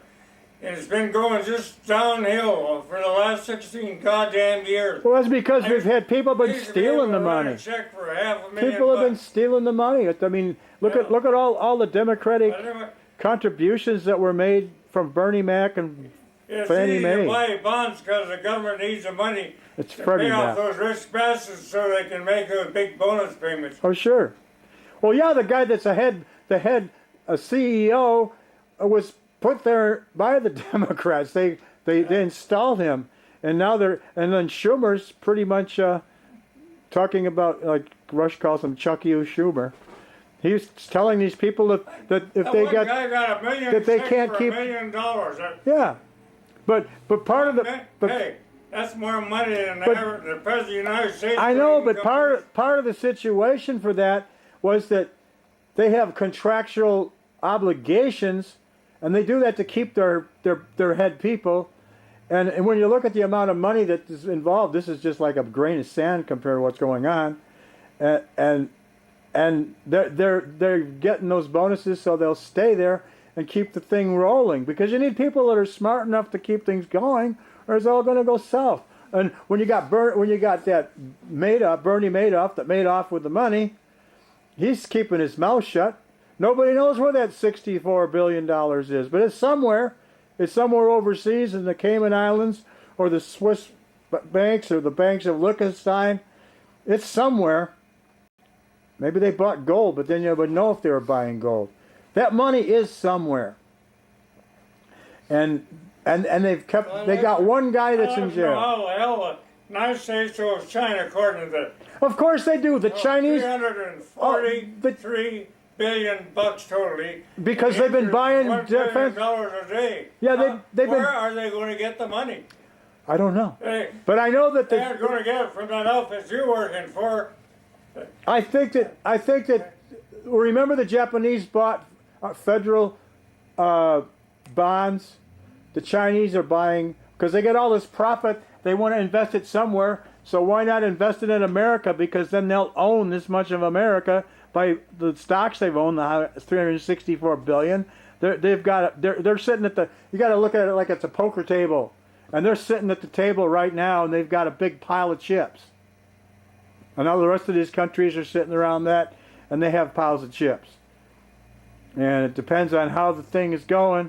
and it's been going just downhill for the last 16 goddamn years. Well, that's because we've had people been Used to be able stealing to the write money. a check for $500,000 People have been bucks. stealing the money. I mean, look Yeah. at all the Democratic I don't know, contributions that were made from Bernie Mac and it's Fannie easy Mae. to buy bonds because the government needs the money it's to Freddie pay off Mac. those rich bastards so they can make those big bonus payments. Oh, sure. Well, yeah, the guy that's the head CEO was put there by the Democrats. They installed him, and now and then Schumer's pretty much talking about, like Rush calls him Chucky U. Schumer. He's telling these people that if That they one got guy got $1 million that they check can't for keep- $1 million. yeah, but part of the but, Hey, that's more money than But- the president of the United States. I know, couldn't but come part of the situation for that was that they have contractual obligations, and they do that to keep their head people. And when you look at the amount of money that is involved, this is just like a grain of sand compared to what's going on, and they're getting those bonuses so they'll stay there and keep the thing rolling, because you need people that are smart enough to keep things going, or it's all going to go south. And when you got that Bernie Madoff that made off with the money, he's keeping his mouth shut. Nobody knows where that $64 billion is, but it's somewhere. It's somewhere overseas in the Cayman Islands or the Swiss banks or the banks of Liechtenstein. It's somewhere. Maybe they bought gold, but then you would know if they were buying gold. That money is somewhere. And they've kept. They got one guy that's in jail. How the hell the United States owes China according to the Of course they do. The Chinese, $343 billion totally. because they've been buying $1 billion defense. a day. Yeah, they've Where been. are they going to get the money? I don't know, They, but I know that they're going to get it from that outfit you're working for. I think that. Remember, the Japanese bought federal bonds. The Chinese are buying because they get all this profit. They want to invest it somewhere. So why not invest it in America? Because then they'll own this much of America by the stocks they've owned. The 364 billion. They're sitting at the. You got to look at it like it's a poker table, and they're sitting at the table right now, and they've got a big pile of chips. And all the rest of these countries are sitting around that, and they have piles of chips. And it depends on how the thing is going,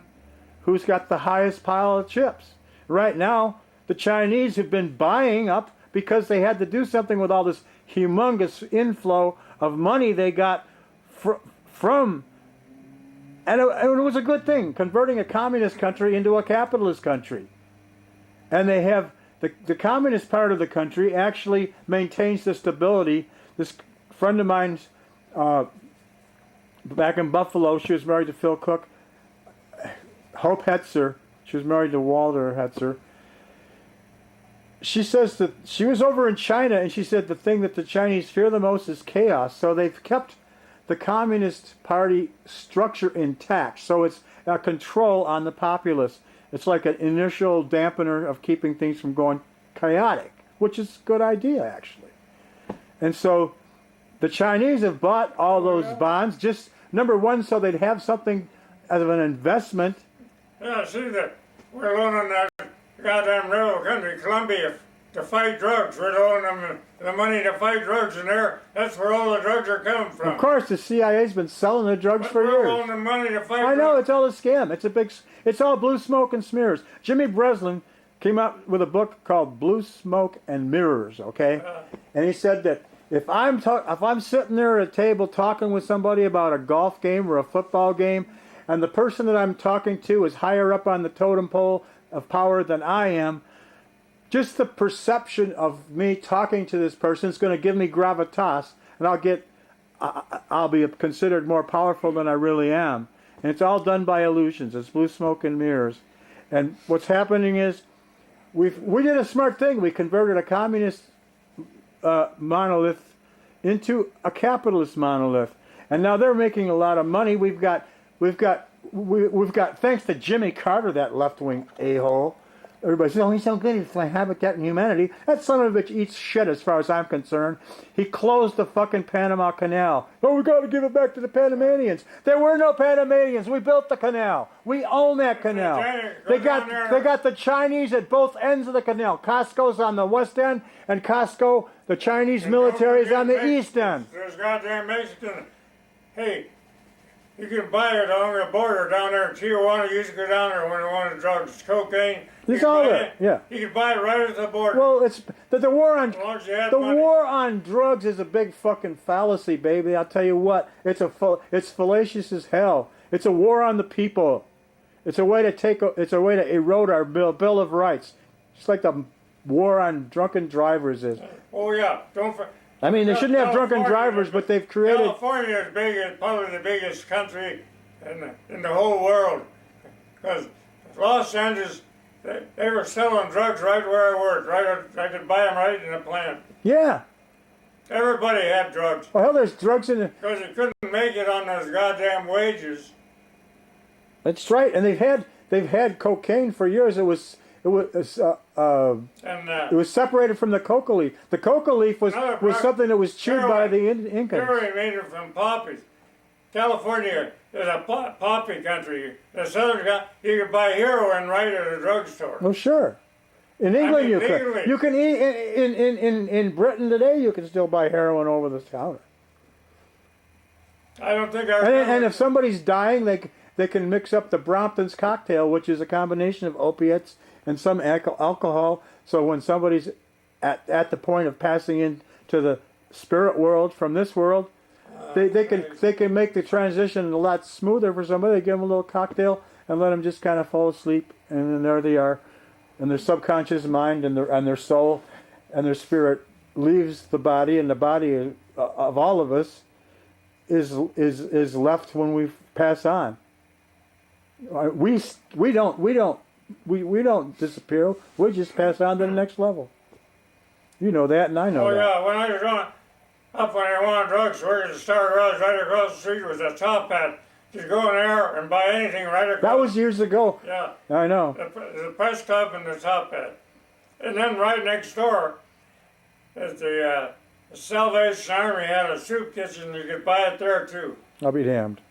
who's got the highest pile of chips. Right now, the Chinese have been buying up because they had to do something with all this humongous inflow of money they got from. And it was a good thing, converting a communist country into a capitalist country. And they have. The communist part of the country actually maintains the stability. This friend of mine's back in Buffalo, she was married to Phil Cook. Hope Hetzer, she was married to Walter Hetzer. She says that she was over in China, and she said the thing that the Chinese fear the most is chaos. So they've kept the Communist Party structure intact. So it's a control on the populace. It's like an initial dampener of keeping things from going chaotic, which is a good idea, actually. And so the Chinese have bought all those bonds, just, number one, so they'd have something as of an investment. Yeah, see that we're loaning that goddamn rebel country, Colombia, to fight drugs. We're loaning them the money to fight drugs, and that's where all the drugs are coming from. Of course, the CIA's been selling the drugs But for we're years. loaning them money to fight I know, drugs. it's all a scam. It's all blue smoke and smears. Jimmy Breslin came out with a book called Blue Smoke and Mirrors, okay? And he said that if I'm sitting there at a table talking with somebody about a golf game or a football game, and the person that I'm talking to is higher up on the totem pole of power than I am, just the perception of me talking to this person is going to give me gravitas, and I'll be considered more powerful than I really am. And it's all done by illusions. It's blue smoke and mirrors. And what's happening is we did a smart thing. We converted a communist monolith into a capitalist monolith. And now they're making a lot of money. We've got thanks to Jimmy Carter, that left-wing a-hole. Everybody says, oh, he's so good, he's like Habitat and Humanity. That son of a bitch eats shit as far as I'm concerned. He closed the fucking Panama Canal. Oh, we got to give it back to the Panamanians. There were no Panamanians. We built the canal. We own that canal. They got the Chinese at both ends of the canal. Costco's on the west end, and Costco, the Chinese military, is on the east end. There's goddamn Mexican. Hey, you can buy it along the border down there in Tijuana. You used to go down there when you wanted drugs, cocaine. It's all there, yeah. You can buy it right at the border. Well, it's the war on money. war on drugs is a big fucking fallacy, baby. I'll tell you what. It's fallacious as hell. It's a war on the people. It's a way to erode our bill of rights. Just like the war on drunken drivers is. Oh yeah, I mean, they shouldn't have drunken drivers, but they've created. California is probably the biggest country in the whole world, because Los Angeles, they were selling drugs right where I worked. I could buy them right in the plant. Yeah. Everybody had drugs. Well, hell, there's drugs in it. Because you couldn't make it on those goddamn wages. That's right, and they've had cocaine for years. It was separated from the coca leaf. The coca leaf was something that was chewed by the Incas. Heroin made it from poppies. California is a poppy country. The southern you can buy heroin right at a drugstore. Well, sure. In England, you can. You can eat in Britain today. You can still buy heroin over the counter. I don't think And if somebody's dying, they can mix up the Brompton's cocktail, which is a combination of opiates and some alcohol. So when somebody's at the point of passing into the spirit world from this world, they can make the transition a lot smoother for somebody. They give them a little cocktail and let them just kind of fall asleep, and then there they are, and their subconscious mind and their soul and their spirit leaves the body, and the body of all of us is left when we pass on. We don't disappear. We just pass on to the next level. You know that, and I know that. Oh yeah, when I was growing up, when I wanted drugs, where the Star Garage right across the street was a Top Hat. Just go in there and buy anything right across. That was years ago. Yeah. I know. The Press Club and the Top Hat. And then right next door, the Salvation Army had a soup kitchen. You could buy it there too. I'll be damned.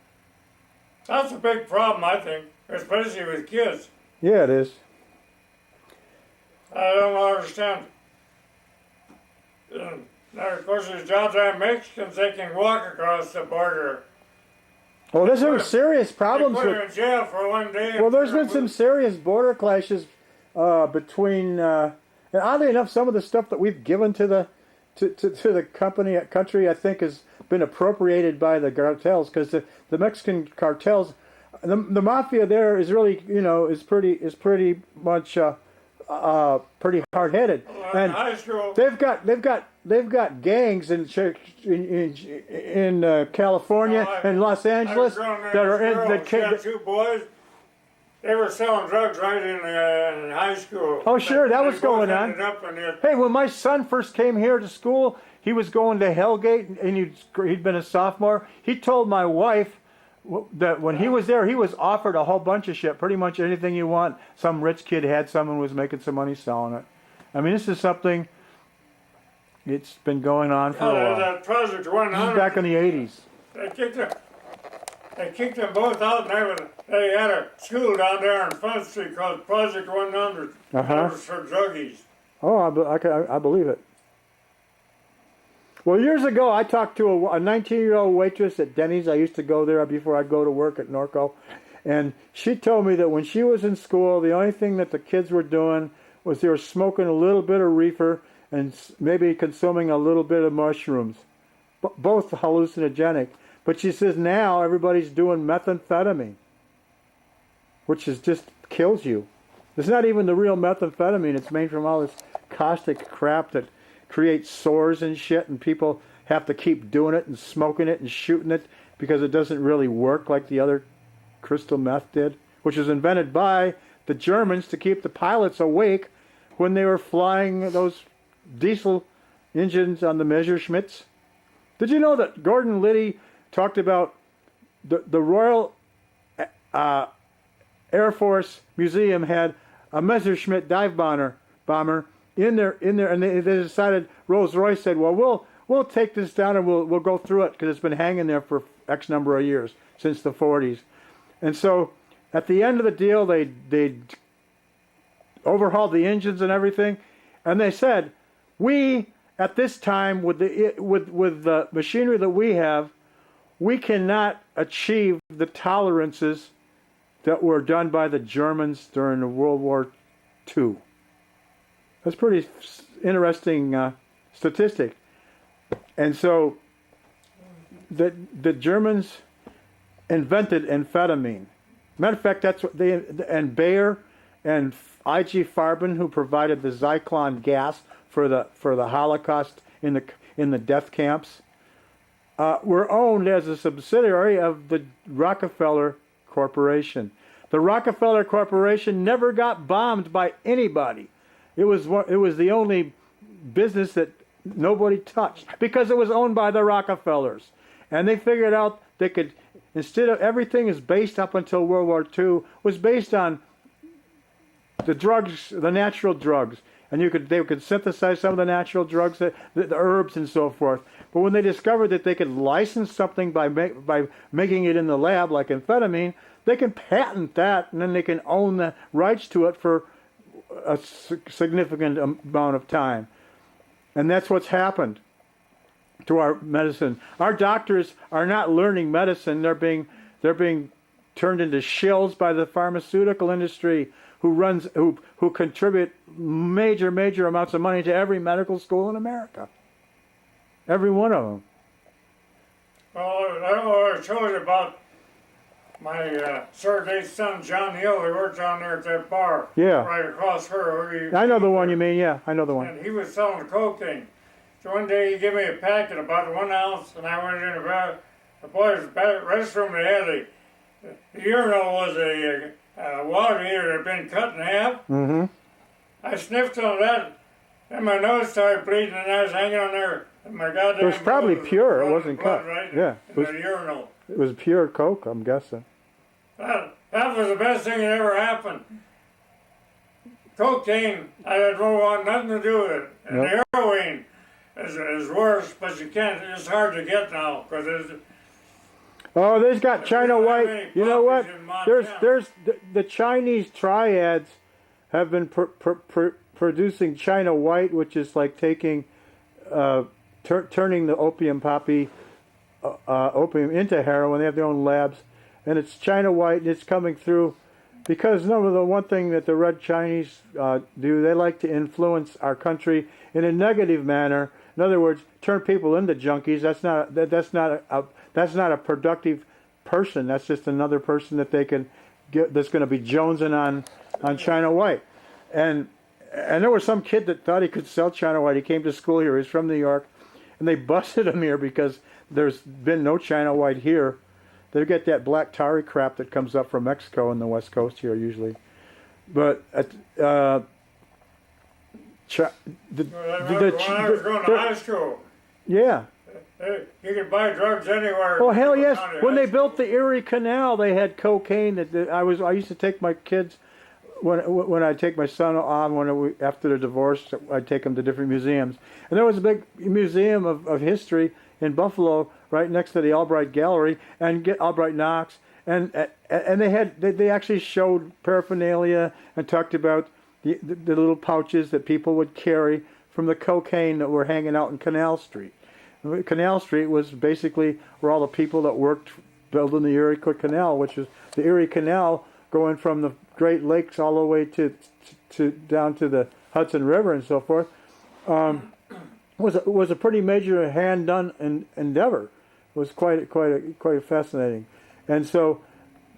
That's a big problem, I think, especially with kids. Yeah, it is. I don't understand. Now, of course, these goddamn Mexicans, they can walk across the border. Well, there's some serious problems with. They put them in jail for one day. Well, there's been some serious border clashes between, and oddly enough, some of the stuff that we've given to the country, I think, has been appropriated by the cartels, because the Mexican cartels, the mafia there is really, is pretty much pretty hard-headed, and high school, they've got gangs in California and Los Angeles that are two boys. They were selling drugs right in high school. Oh, sure, that was going on. Hey, when my son first came here to school, he was going to Hellgate, and he'd been a sophomore. He told my wife that when he was there, he was offered a whole bunch of shit, pretty much anything you want. Some rich kid had some and was making some money selling it. I mean, this is something, it's been going on for a while. That Project 100. This is back in the 80s. They kicked them both out, and they had a school down there on Front Street called Project 100. That was for druggies. Oh, I believe it. Well, years ago, I talked to a 19-year-old waitress at Denny's. I used to go there before I'd go to work at Norco. And she told me that when she was in school, the only thing that the kids were doing was they were smoking a little bit of reefer and maybe consuming a little bit of mushrooms, both hallucinogenic. But she says now everybody's doing methamphetamine, which just kills you. It's not even the real methamphetamine. It's made from all this caustic crap that creates sores and shit, and people have to keep doing it and smoking it and shooting it because it doesn't really work like the other crystal meth did, which was invented by the Germans to keep the pilots awake when they were flying those diesel engines on the Messerschmitts. Did you know that Gordon Liddy talked about the Royal Air Force Museum had a Messerschmitt dive bomber in there, and they decided, Rolls-Royce said, well, we'll take this down and we'll go through it because it's been hanging there for X number of years, since the 40s. And so at the end of the deal, they overhauled the engines and everything, and they said, we, at this time, with the machinery that we have, we cannot achieve the tolerances that were done by the Germans during the World War II. That's pretty interesting statistic. And so the Germans invented amphetamine. Matter of fact, that's what and Bayer and I.G. Farben, who provided the Zyklon gas for the Holocaust in the death camps, were owned as a subsidiary of the Rockefeller Corporation. The Rockefeller Corporation never got bombed by anybody. It was the only business that nobody touched because it was owned by the Rockefellers, and they figured out they could, instead of everything is based up until World War II was based on the drugs, the natural drugs, and they could synthesize some of the natural drugs, the herbs and so forth. But when they discovered that they could license something by making it in the lab, like amphetamine, they can patent that, and then they can own the rights to it for a significant amount of time. And that's what's happened to our medicine. Our doctors are not learning medicine. They're being turned into shills by the pharmaceutical industry, who contribute major amounts of money to every medical school in America. Every one of them. Well, I told you about my surrogate son, John Hill. He worked down there at that bar. Yeah. Right across her. I know the one you mean, yeah. I know the one. And he was selling cocaine. So one day he gave me a packet about 1 ounce, and I went in the boys' restroom. They had the urinal was a water heater that had been cut in half. Mm-hmm. I sniffed on that, and my nose started bleeding, and I was hanging on there. And my goddamn It was probably nose pure. It running wasn't blood cut. right Yeah. in the urinal. It was pure coke, I'm guessing. That was the best thing that ever happened. Cocaine, I don't want nothing to do with it. And Yep. the heroin is worse, but you can't. It's hard to get now because there's. Oh, there's got China There's White. not many You know what? puppies in Montana. There's the Chinese triads have been producing China White, which is like taking, turning the opium poppy, opium into heroin. They have their own labs, and it's China White, and it's coming through. Because the one thing that the Red Chinese do, they like to influence our country in a negative manner. In other words, turn people into junkies. That's not a productive person. That's just another person that they can get. That's going to be jonesing on China White. And there was some kid that thought he could sell China White. He came to school here. He's from New York, and they busted him here because there's been no China White here. They get that black tarry crap that comes up from Mexico and the West Coast here usually. But When I was going to high school, yeah. you could buy drugs anywhere. Oh hell yes! County When high they built school. the Erie Canal, they had cocaine. I used to take my kids when I take my son on after their divorce. I'd take them to different museums, and there was a big museum of history in Buffalo, right next to the Albright Gallery and Albright Knox, and they actually showed paraphernalia and talked about the little pouches that people would carry from the cocaine that were hanging out in Canal Street. Canal Street was basically where all the people that worked building the Erie Canal, which is the Erie Canal going from the Great Lakes all the way to down to the Hudson River and so forth. Was a pretty major hand-done endeavor. It was quite fascinating, and so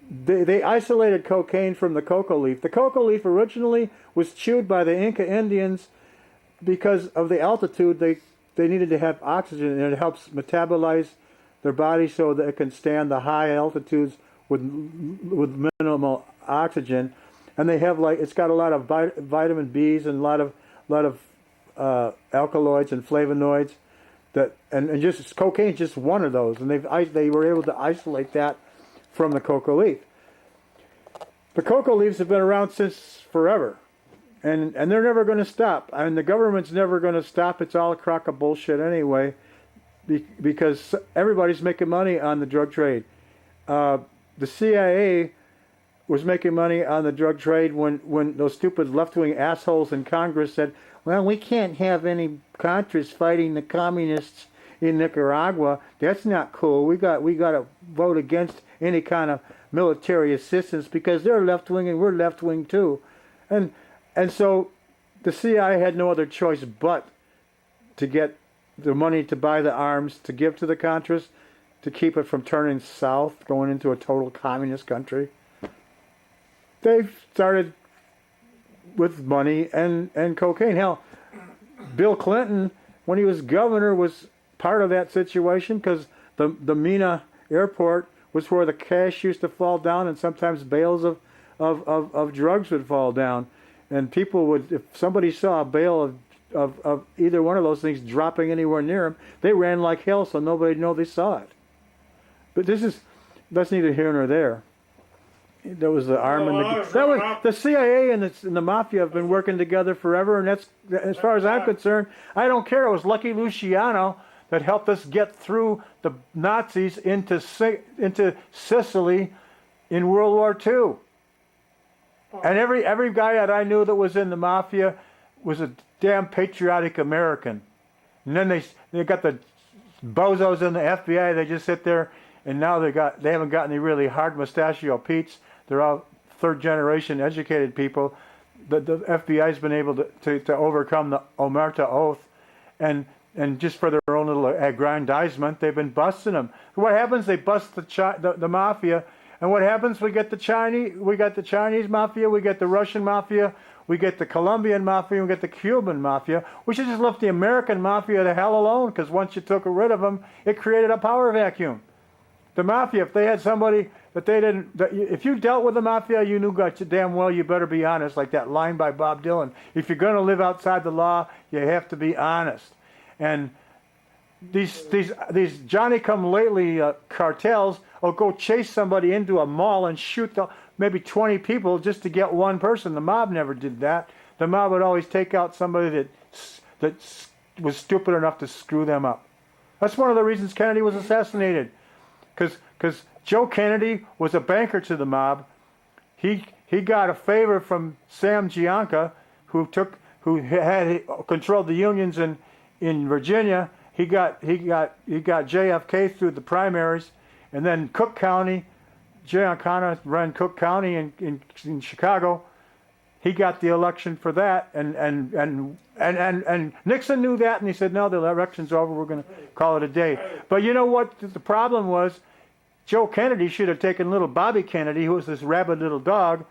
they isolated cocaine from the cocoa leaf. The cocoa leaf originally was chewed by the Inca Indians because of the altitude. They needed to have oxygen, and it helps metabolize their body so that it can stand the high altitudes with minimal oxygen. And they have it's got a lot of vitamin B's and a lot of alkaloids and flavonoids and just cocaine is just one of those, and they were able to isolate that from the coca leaf. The coca leaves have been around since forever, and they're never going to stop. I mean, the government's never going to stop. It's all a crock of bullshit anyway, because everybody's making money on the drug trade. The CIA was making money on the drug trade when those stupid left-wing assholes in Congress said, well, we can't have any Contras fighting the communists in Nicaragua. That's not cool. We got to vote against any kind of military assistance because they're left-wing and we're left-wing too. And so the CIA had no other choice but to get the money to buy the arms to give to the Contras to keep it from turning south, going into a total communist country. They started with money and cocaine. Hell, Bill Clinton, when he was governor, was part of that situation because the Mina airport was where the cash used to fall down, and sometimes bales of drugs would fall down. And people would, if somebody saw a bale of either one of those things dropping anywhere near them, they ran like hell so nobody'd know they saw it. But that's neither here nor there. There was the arm the CIA and the mafia have been working together forever, and that's, as far as I'm concerned, I don't care. It was Lucky Luciano that helped us get through the Nazis into Sicily in World War II. And every guy that I knew that was in the mafia was a damn patriotic American. And then they got the bozos in the FBI. They just sit there, and now they haven't got any really hard mustachio Pete's. They're all third generation educated people. The FBI's been able to overcome the Omerta oath, and just for their own little aggrandizement, they've been busting them. What happens? They bust the mafia, and what happens? We got the Chinese mafia, we get the Russian mafia, we get the Colombian mafia, we get the Cuban mafia. We should just left the American mafia the hell alone, because once you took rid of them, it created a power vacuum. The mafia, if they had somebody that they didn't, if you dealt with the mafia, you knew damn well you better be honest, like that line by Bob Dylan. If you're going to live outside the law, you have to be honest. And these Johnny-come-lately cartels will go chase somebody into a mall and shoot maybe 20 people just to get one person. The mob never did that. The mob would always take out somebody that was stupid enough to screw them up. That's one of the reasons Kennedy was assassinated. Because Joe Kennedy was a banker to the mob. He got a favor from Sam Gianca, who had controlled the unions in Virginia. He got JFK through the primaries, and then Cook County, Giancana ran Cook County in Chicago. He got the election for that, and Nixon knew that, and he said, no, the election's over, we're going to call it a day. But you know what the problem was? Joe Kennedy should have taken little Bobby Kennedy, who was this rabid little dog.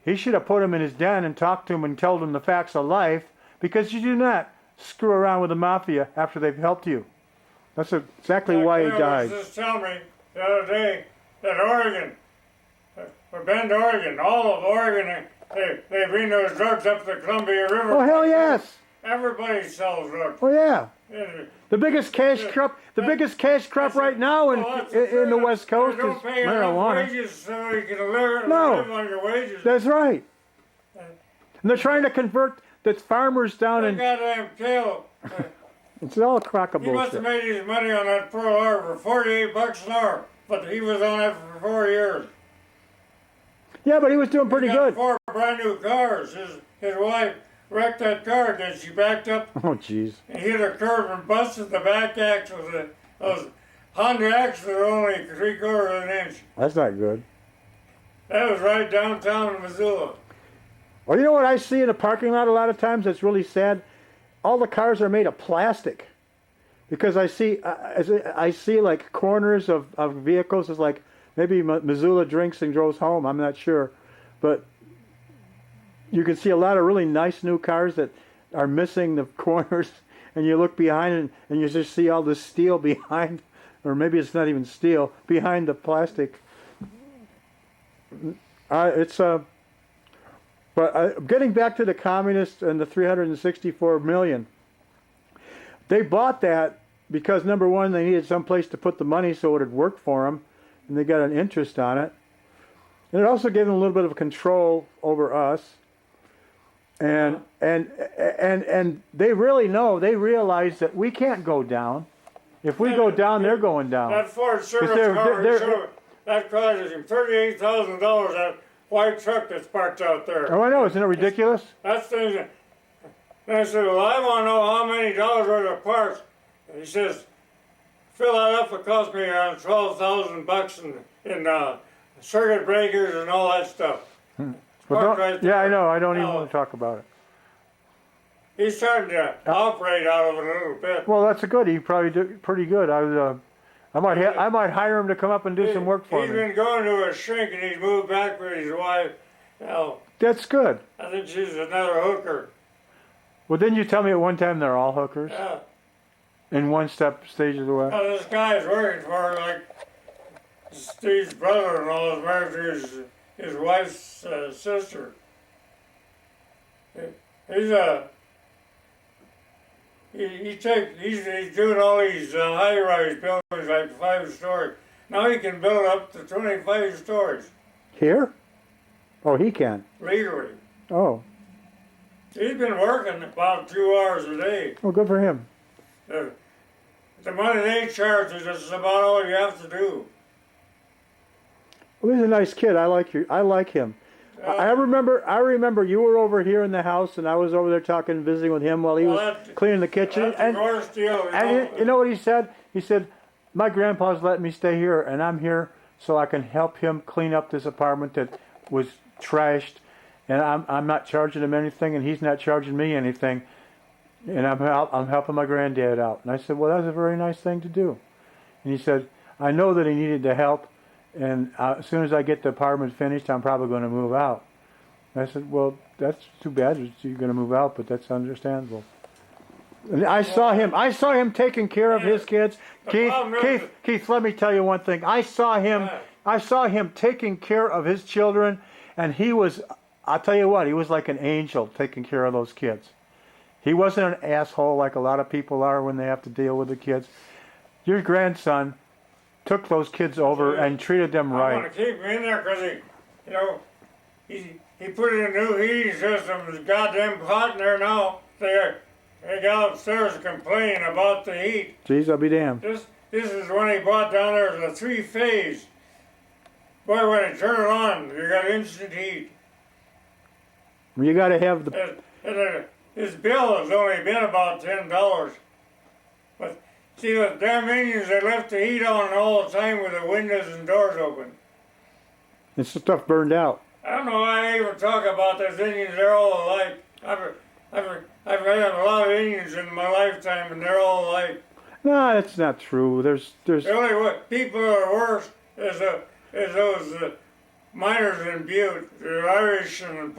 He should have put him in his den and talked to him and told him the facts of life, because you do not screw around with the mafia after they've helped you. That's exactly why he died. Just tell me the other day that Oregon, we've been to Oregon, all of Oregon, they bring those drugs up the Columbia River. Oh, hell yes. Everybody sells drugs. Oh, yeah. Yeah. The biggest cash crop right now in the West Coast is marijuana. Wages so you can live on your wages. That's right. And they're trying to convert the farmers down in. Goddamn Kale. It's all a crock of He must bullshit. have made his money on that Pearl Harbor for $48 an hour, but he was on it for 4 years. Yeah, but he was doing pretty He got good. 4 brand new cars. His wife wrecked that car again. She backed up Oh, jeez. and hit a curb and busted the back axle. Those Honda axles are only 3/4 of an inch. That's not good. That was right downtown in Missoula. Well, you know what I see in the parking lot a lot of times that's really sad? All the cars are made of plastic. Because I see like corners of vehicles. It's like maybe Missoula drinks and goes home. I'm not sure. But you can see a lot of really nice new cars that are missing the corners. And you look behind it and you just see all this steel behind. Or maybe it's not even steel. Behind the plastic. But getting back to the communists and the 364 million, they bought that because number one, they needed some place to put the money so it would work for them, and they got an interest on it. And it also gave them a little bit of control over us. And they really know, they realize that we can't go down. If we go down, they're going down. That Ford service they're- car, they're- that costs him $38,000, that white truck that's parked out there. Oh, I know, isn't it ridiculous? That's things. And I said, well, I want to know how many dollars worth of parts. And he says, fill that up, it cost me around $12,000 in circuit breakers and all that stuff. Well, Parked don't- right yeah, I there. know, I don't even Now, want to talk about it. He's starting to operate out of it a little bit. Well, that's good. He probably did pretty good. I might hire him to come up and do some work for He's me. been going to a shrink and he's moved back with his wife. Now, That's good. I think she's another hooker. Well, didn't you tell me at one time they're all hookers Yeah. in one stage of the way? Now, this guy's working for her like Steve's brother-in-law is married to his wife's sister. He's doing all these high-rise buildings like 5 stories. Now he can build up to 25 stories Here? Oh, he can. legally. Oh, He's been working about 2 hours a day. well, good for him. The money they charge is just about all you have to do. Well, he's a nice kid. I like you. I like him. I remember you were over here in the house, and I was over there talking, visiting with him while he was cleaning the kitchen. That's a horse deal. And you know what he said? He said, my grandpa's letting me stay here, and I'm here so I can help him clean up this apartment that was trashed, and I'm not charging him anything, and he's not charging me anything, and I'm helping my granddad out. And I said, well, that's a very nice thing to do. And he said, I know that he needed the help, and as soon as I get the apartment finished, I'm probably going to move out. And I said, well, that's too bad. You're going to move out, but that's understandable. And I saw him taking care of his kids. Keith, let me tell you one thing. I saw him taking care of his children, and I'll tell you what, he was like an angel taking care of those kids. He wasn't an asshole like a lot of people are when they have to deal with the kids. Your grandson took those kids over and treated them I right. want to keep him in there because he put in a new heating system. It's goddamn hot in there now. They got upstairs complaining about the heat. Jeez, I'll be damned. This is when he bought down there. It was a 3-phase. Boy, when you turn it on, you got instant heat. You got to have the. His bill has only been about $10. But see, the damn Indians, they left the heat on all the time with the windows and doors open. This stuff burned out. I don't know why they even talk about those Indians. They're all alike. I've had a lot of Indians in my lifetime, and they're all alike. No, that's not true. There's. The only people that are worse is those miners in Butte. They're Irish and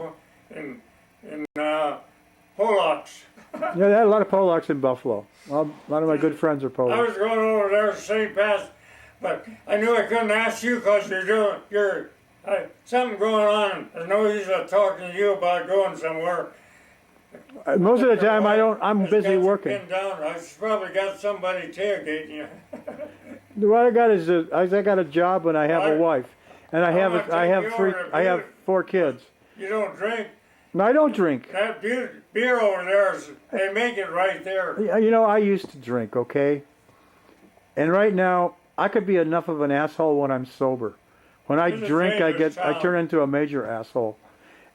Polacks. Yeah, there are a lot of Polacks in Buffalo. A lot of my good friends are I Polacks. was going over there to St. Pat's, but I knew I couldn't ask you because you're something going on. There's no use of talking to you about going somewhere. Most of the time, I'm It's busy got you working. pinned down. I've probably got somebody tailgating you. What I got is I got a job and I have a wife, and I I'm gonna take you over to I have Butte. 4 kids. You don't drink. No, I don't drink. That beer over there, they make it right there. You know, I used to drink, okay? And right now, I could be enough of an asshole when I'm sober. When I This is drink, I dangerous town. turn into a major asshole.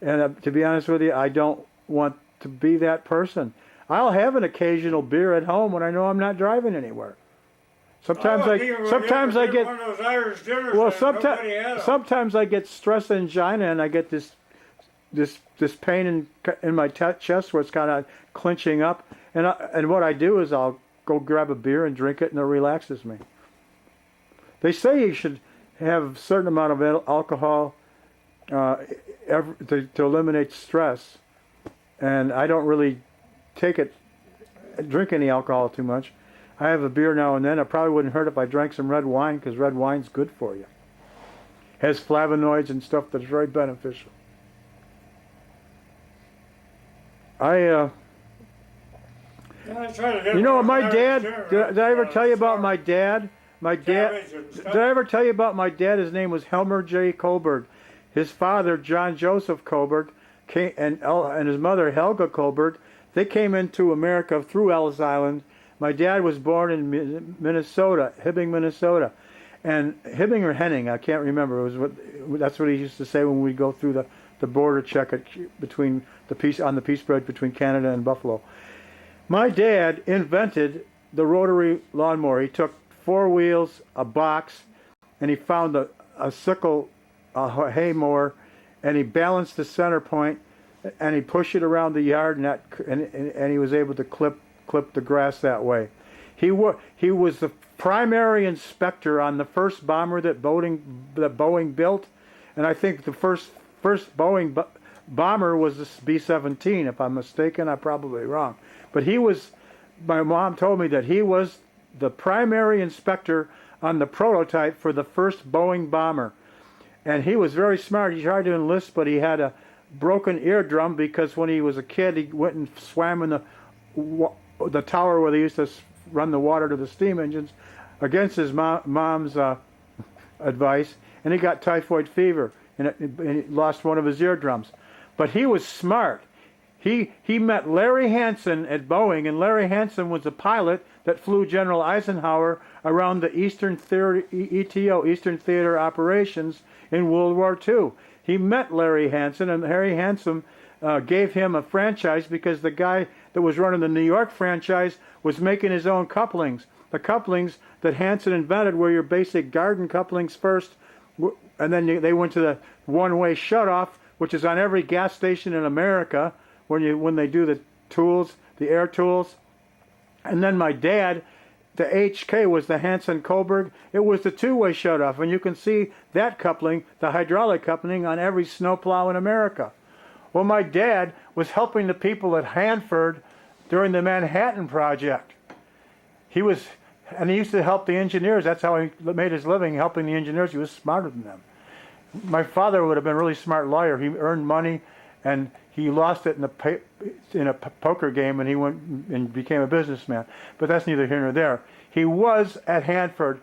And to be honest with you, I don't want to be that person. I'll have an occasional beer at home when I know I'm not driving anywhere. Sometimes I get one of those Irish dinners well. that nobody had 'em. Sometimes I get stress angina and I get this pain in my chest where it's kind of clenching up. And what I do is I'll go grab a beer and drink it, and it relaxes me. They say you should have a certain amount of alcohol to eliminate stress, and I don't really drink any alcohol too much. I have a beer now and then. It probably wouldn't hurt if I drank some red wine, because red wine's good for you. Has flavonoids and stuff that's very beneficial. Yeah, I try to get You know what my more dad, carrots, did I ever tell you about sorry. my dad? My dad, Cabbage and stuff. did I ever tell you about my dad? His name was Helmer J. Colberg. His father, John Joseph Colberg, came, and his mother, Helga Colberg, they came into America through Ellis Island. My dad was born in Minnesota, Hibbing, Minnesota. And Hibbing or Henning, I can't remember. That's what he used to say when we go through the border check between on the Peace Bridge between Canada and Buffalo. My dad invented the rotary lawnmower. He took 4 wheels, a box, and he found a sickle, a hay mower, and he balanced the center point, and he pushed it around the yard, and he was able to clip the grass that way. He was the primary inspector on the first bomber that Boeing built, and I think the first Boeing bomber was the B-17. If I'm mistaken, I'm probably wrong. But my mom told me that he was the primary inspector on the prototype for the first Boeing bomber. And he was very smart. He tried to enlist, but he had a broken eardrum because when he was a kid, he went and swam in the tower where they used to run the water to the steam engines against his mom's advice, and he got typhoid fever, and he lost one of his eardrums. But he was smart. He met Larry Hansen at Boeing, and Larry Hansen was a pilot that flew General Eisenhower around the Eastern Theater, ETO, Eastern Theater Operations in World War II. He met Larry Hansen, and Larry Hansen gave him a franchise because the guy that was running the New York franchise was making his own couplings. The couplings that Hansen invented were your basic garden couplings first, and then they went to the one-way shutoff, which is on every gas station in America when they do the tools, the air tools. And then my dad, the HK was the Hansen Colberg. It was the two-way shutoff, and you can see that coupling, the hydraulic coupling, on every snowplow in America. Well, my dad was helping the people at Hanford during the Manhattan Project. He used to help the engineers. That's how he made his living, helping the engineers. He was smarter than them. My father would have been a really smart lawyer. He earned money, and he lost it in a poker game, and he went and became a businessman. But that's neither here nor there. He was at Hanford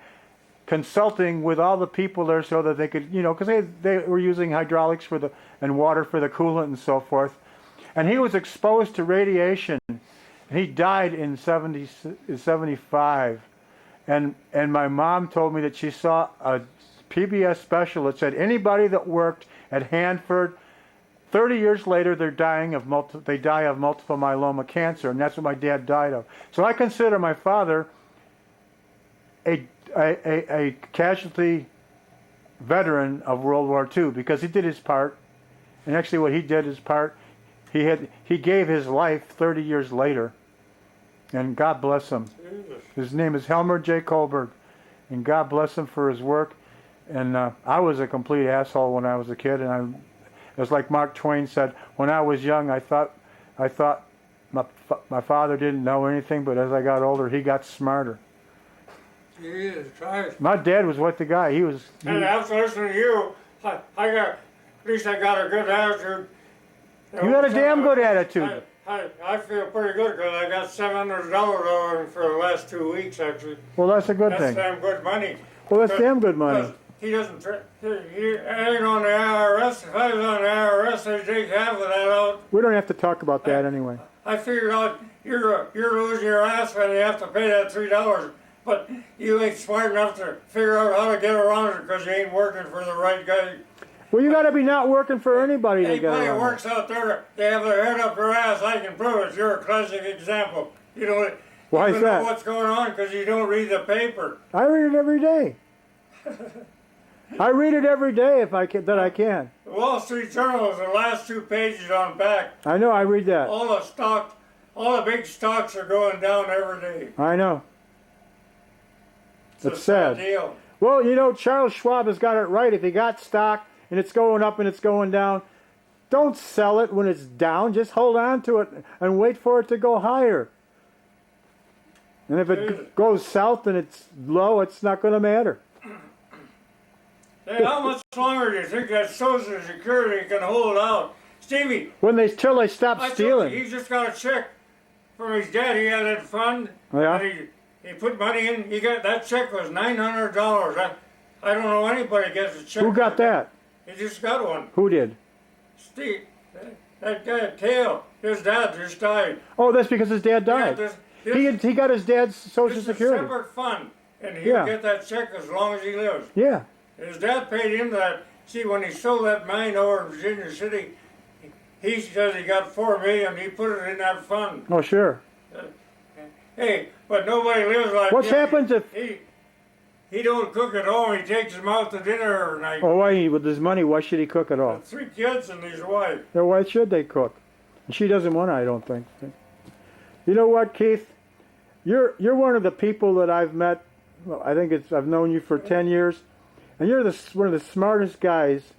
consulting with all the people there so that they could, because they were using hydraulics and water for the coolant and so forth. And he was exposed to radiation. He died in 75. And my mom told me that she saw a PBS special that said anybody that worked at Hanford, 30 years later, they die of multiple myeloma cancer, and that's what my dad died of. So I consider my father a casualty veteran of World War II because he did his part, and actually what he did his part, he gave his life 30 years later, and God bless him. His name is Helmer J. Colberg, and God bless him for his work. And I was a complete asshole when I was a kid, and it was like Mark Twain said, when I was young, I thought my father didn't know anything, but as I got older, he got smarter. He is, right. My dad was what the guy, And after listening to you, at least I got a good attitude. You got a damn good attitude. I feel pretty good because I got $700 on for the last 2 weeks, actually. Well, that's a good That's thing. damn good money. Well, that's damn good money. He doesn't, he ain't on the IRS. If I was on the IRS, they'd take half of that out. We don't have to talk about that anyway. I figured out you're losing your ass when you have to pay that $3. But you ain't smart enough to figure out how to get around it because you ain't working for the right guy. Well, you got to be not working for anybody to get Anybody around. works out there, they have their head up their ass. I can prove it. You're a classic example. You know, Why you is know that? what's going on because you don't read the paper. I read it every day. I read it every day if I can. The Wall Street Journal is the last 2 pages on back. I know. I read that. All the big stocks are going down every day. I know. It's a sad. Deal. Well, Charles Schwab has got it right. If you got stock and it's going up and it's going down, don't sell it when it's down. Just hold on to it and wait for it to go higher. And if it goes south and it's low, it's not going to matter. Hey, how much longer do you think that Social Security can hold out? Stevie, Till they stop stealing. He's just got a check from his dad. He had that fund. Yeah. And he put money in. He got that check was $900. I don't know anybody gets a check. Who got that? He just got one. Who did? Steve, that guy Tail. His dad just died. Oh, that's because his dad died. Yeah, He got his dad's Social It's a Security. separate fund, and he'll get that check as long as he lives. Yeah. His dad paid him that. See, when he sold that mine over in Virginia City, he says he got $4 million. He put it in that fund. Oh, sure. Hey, but nobody lives like What's him. happened if? He don't cook at home. He takes them out to dinner every night. Oh, why with his money? Why should he cook at all? 3 kids and his wife. Then why should they cook? She doesn't want to, I don't think. You know what, Keith? You're one of the people that I've met. Well, I think I've known you for 10 years, and you're one of the smartest guys,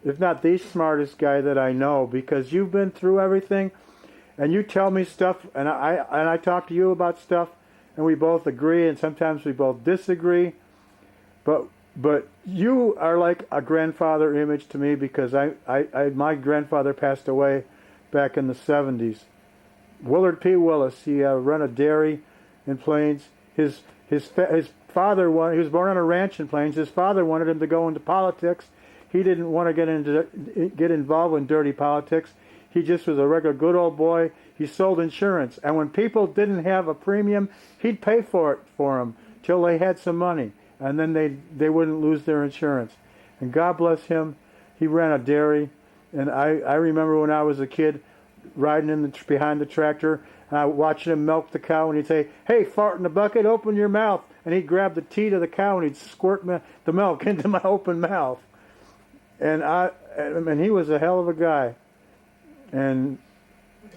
if not the smartest guy that I know, because you've been through everything, and you tell me stuff, and I talk to you about stuff, and we both agree, and sometimes we both disagree. But you are like a grandfather image to me, because my grandfather passed away back in the 70s. Willard P. Willis. He ran a dairy in Plains. His father he was born on a ranch in Plains. His father wanted him to go into politics. He didn't want to get involved in dirty politics. He just was a regular good old boy. He sold insurance, and when people didn't have a premium, he'd pay for it for them till they had some money, and then they wouldn't lose their insurance. And God bless him, he ran a dairy, and I remember when I was a kid riding behind the tractor, and I watching him milk the cow, and he'd say, "Hey, fart in the bucket, open your mouth," and he'd grab the teat of the cow and he'd squirt the milk into my open mouth, and he was a hell of a guy. And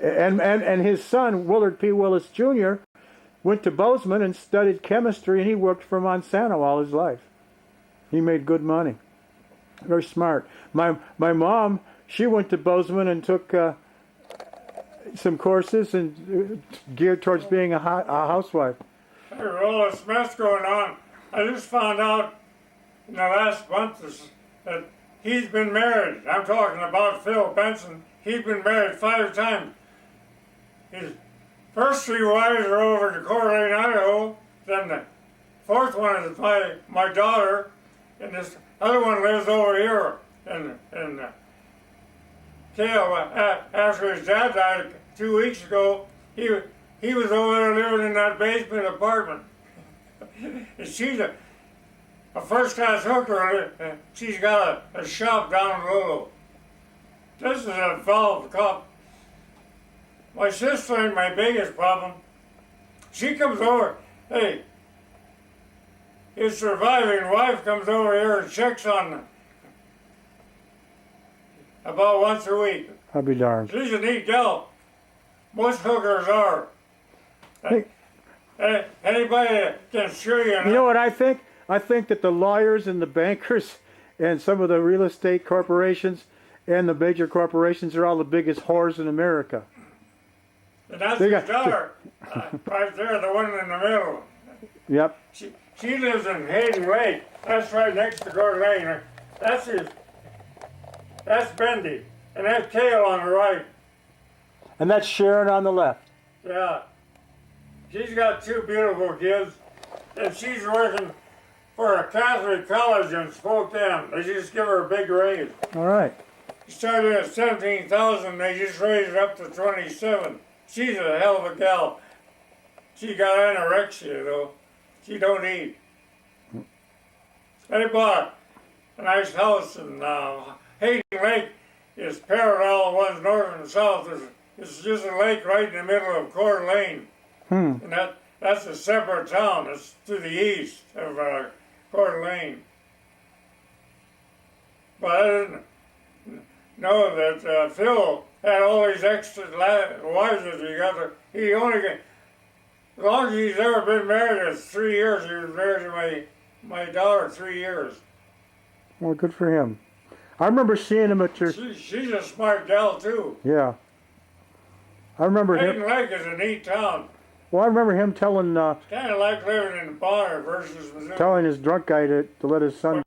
his son, Willard P. Willis Jr., went to Bozeman and studied chemistry, and he worked for Monsanto all his life. He made good money. Very smart. My mom, she went to Bozeman and took some courses and geared towards being a housewife. There's all this mess going on. I just found out in the last month that he's been married. I'm talking about Phil Benson. He's been married 5 times. His first 3 wives are over to Coeur d'Alene, Idaho. Then the 4th one is my daughter, and this other one lives over here. And Cale, after his dad died 2 weeks ago, he was over there living in that basement apartment. And she's a first-class hooker. She's got a shop down in Lolo. This is a fellow cop. My sister ain't my biggest problem. She comes over. Hey, his surviving wife comes over here and checks on them about once a week. I'll be darned. She's a neat gal. Most hookers are. Hey. Anybody can show you. You know what I think? I think that the lawyers and the bankers and some of the real estate corporations and the major corporations are all the biggest whores in America. And that's his daughter, right there, the one in the middle. Yep. She lives in Hayden Lake. That's right next to Coeur d'Alene. That's Bendy. And that's Cale on the right. And that's Sharon on the left. Yeah. She's got 2 beautiful kids. And she's working for a Catholic college in Spokane. They just give her a big raise. All right. She started at 17,000. They just raised it up to 27. She's a hell of a gal. She got anorexia though. She don't eat. They bought a nice house in Hayden Lake. Is parallel one's north and south. It's just a lake right in the middle of Coeur d'Alene. And that's a separate town. It's to the east of Coeur d'Alene. But I didn't know that Phil had all these extra wives that he got. He only got, as long as he's ever been married, it's 3 years. He was married to my daughter 3 years. Well, good for him. I remember seeing him at your... She's a smart gal, too. Yeah. I remember him... Hayden Lake is a neat town. Well, I remember him telling... Kind of like living in Bonner versus Missouri. telling his drunk guy to let his son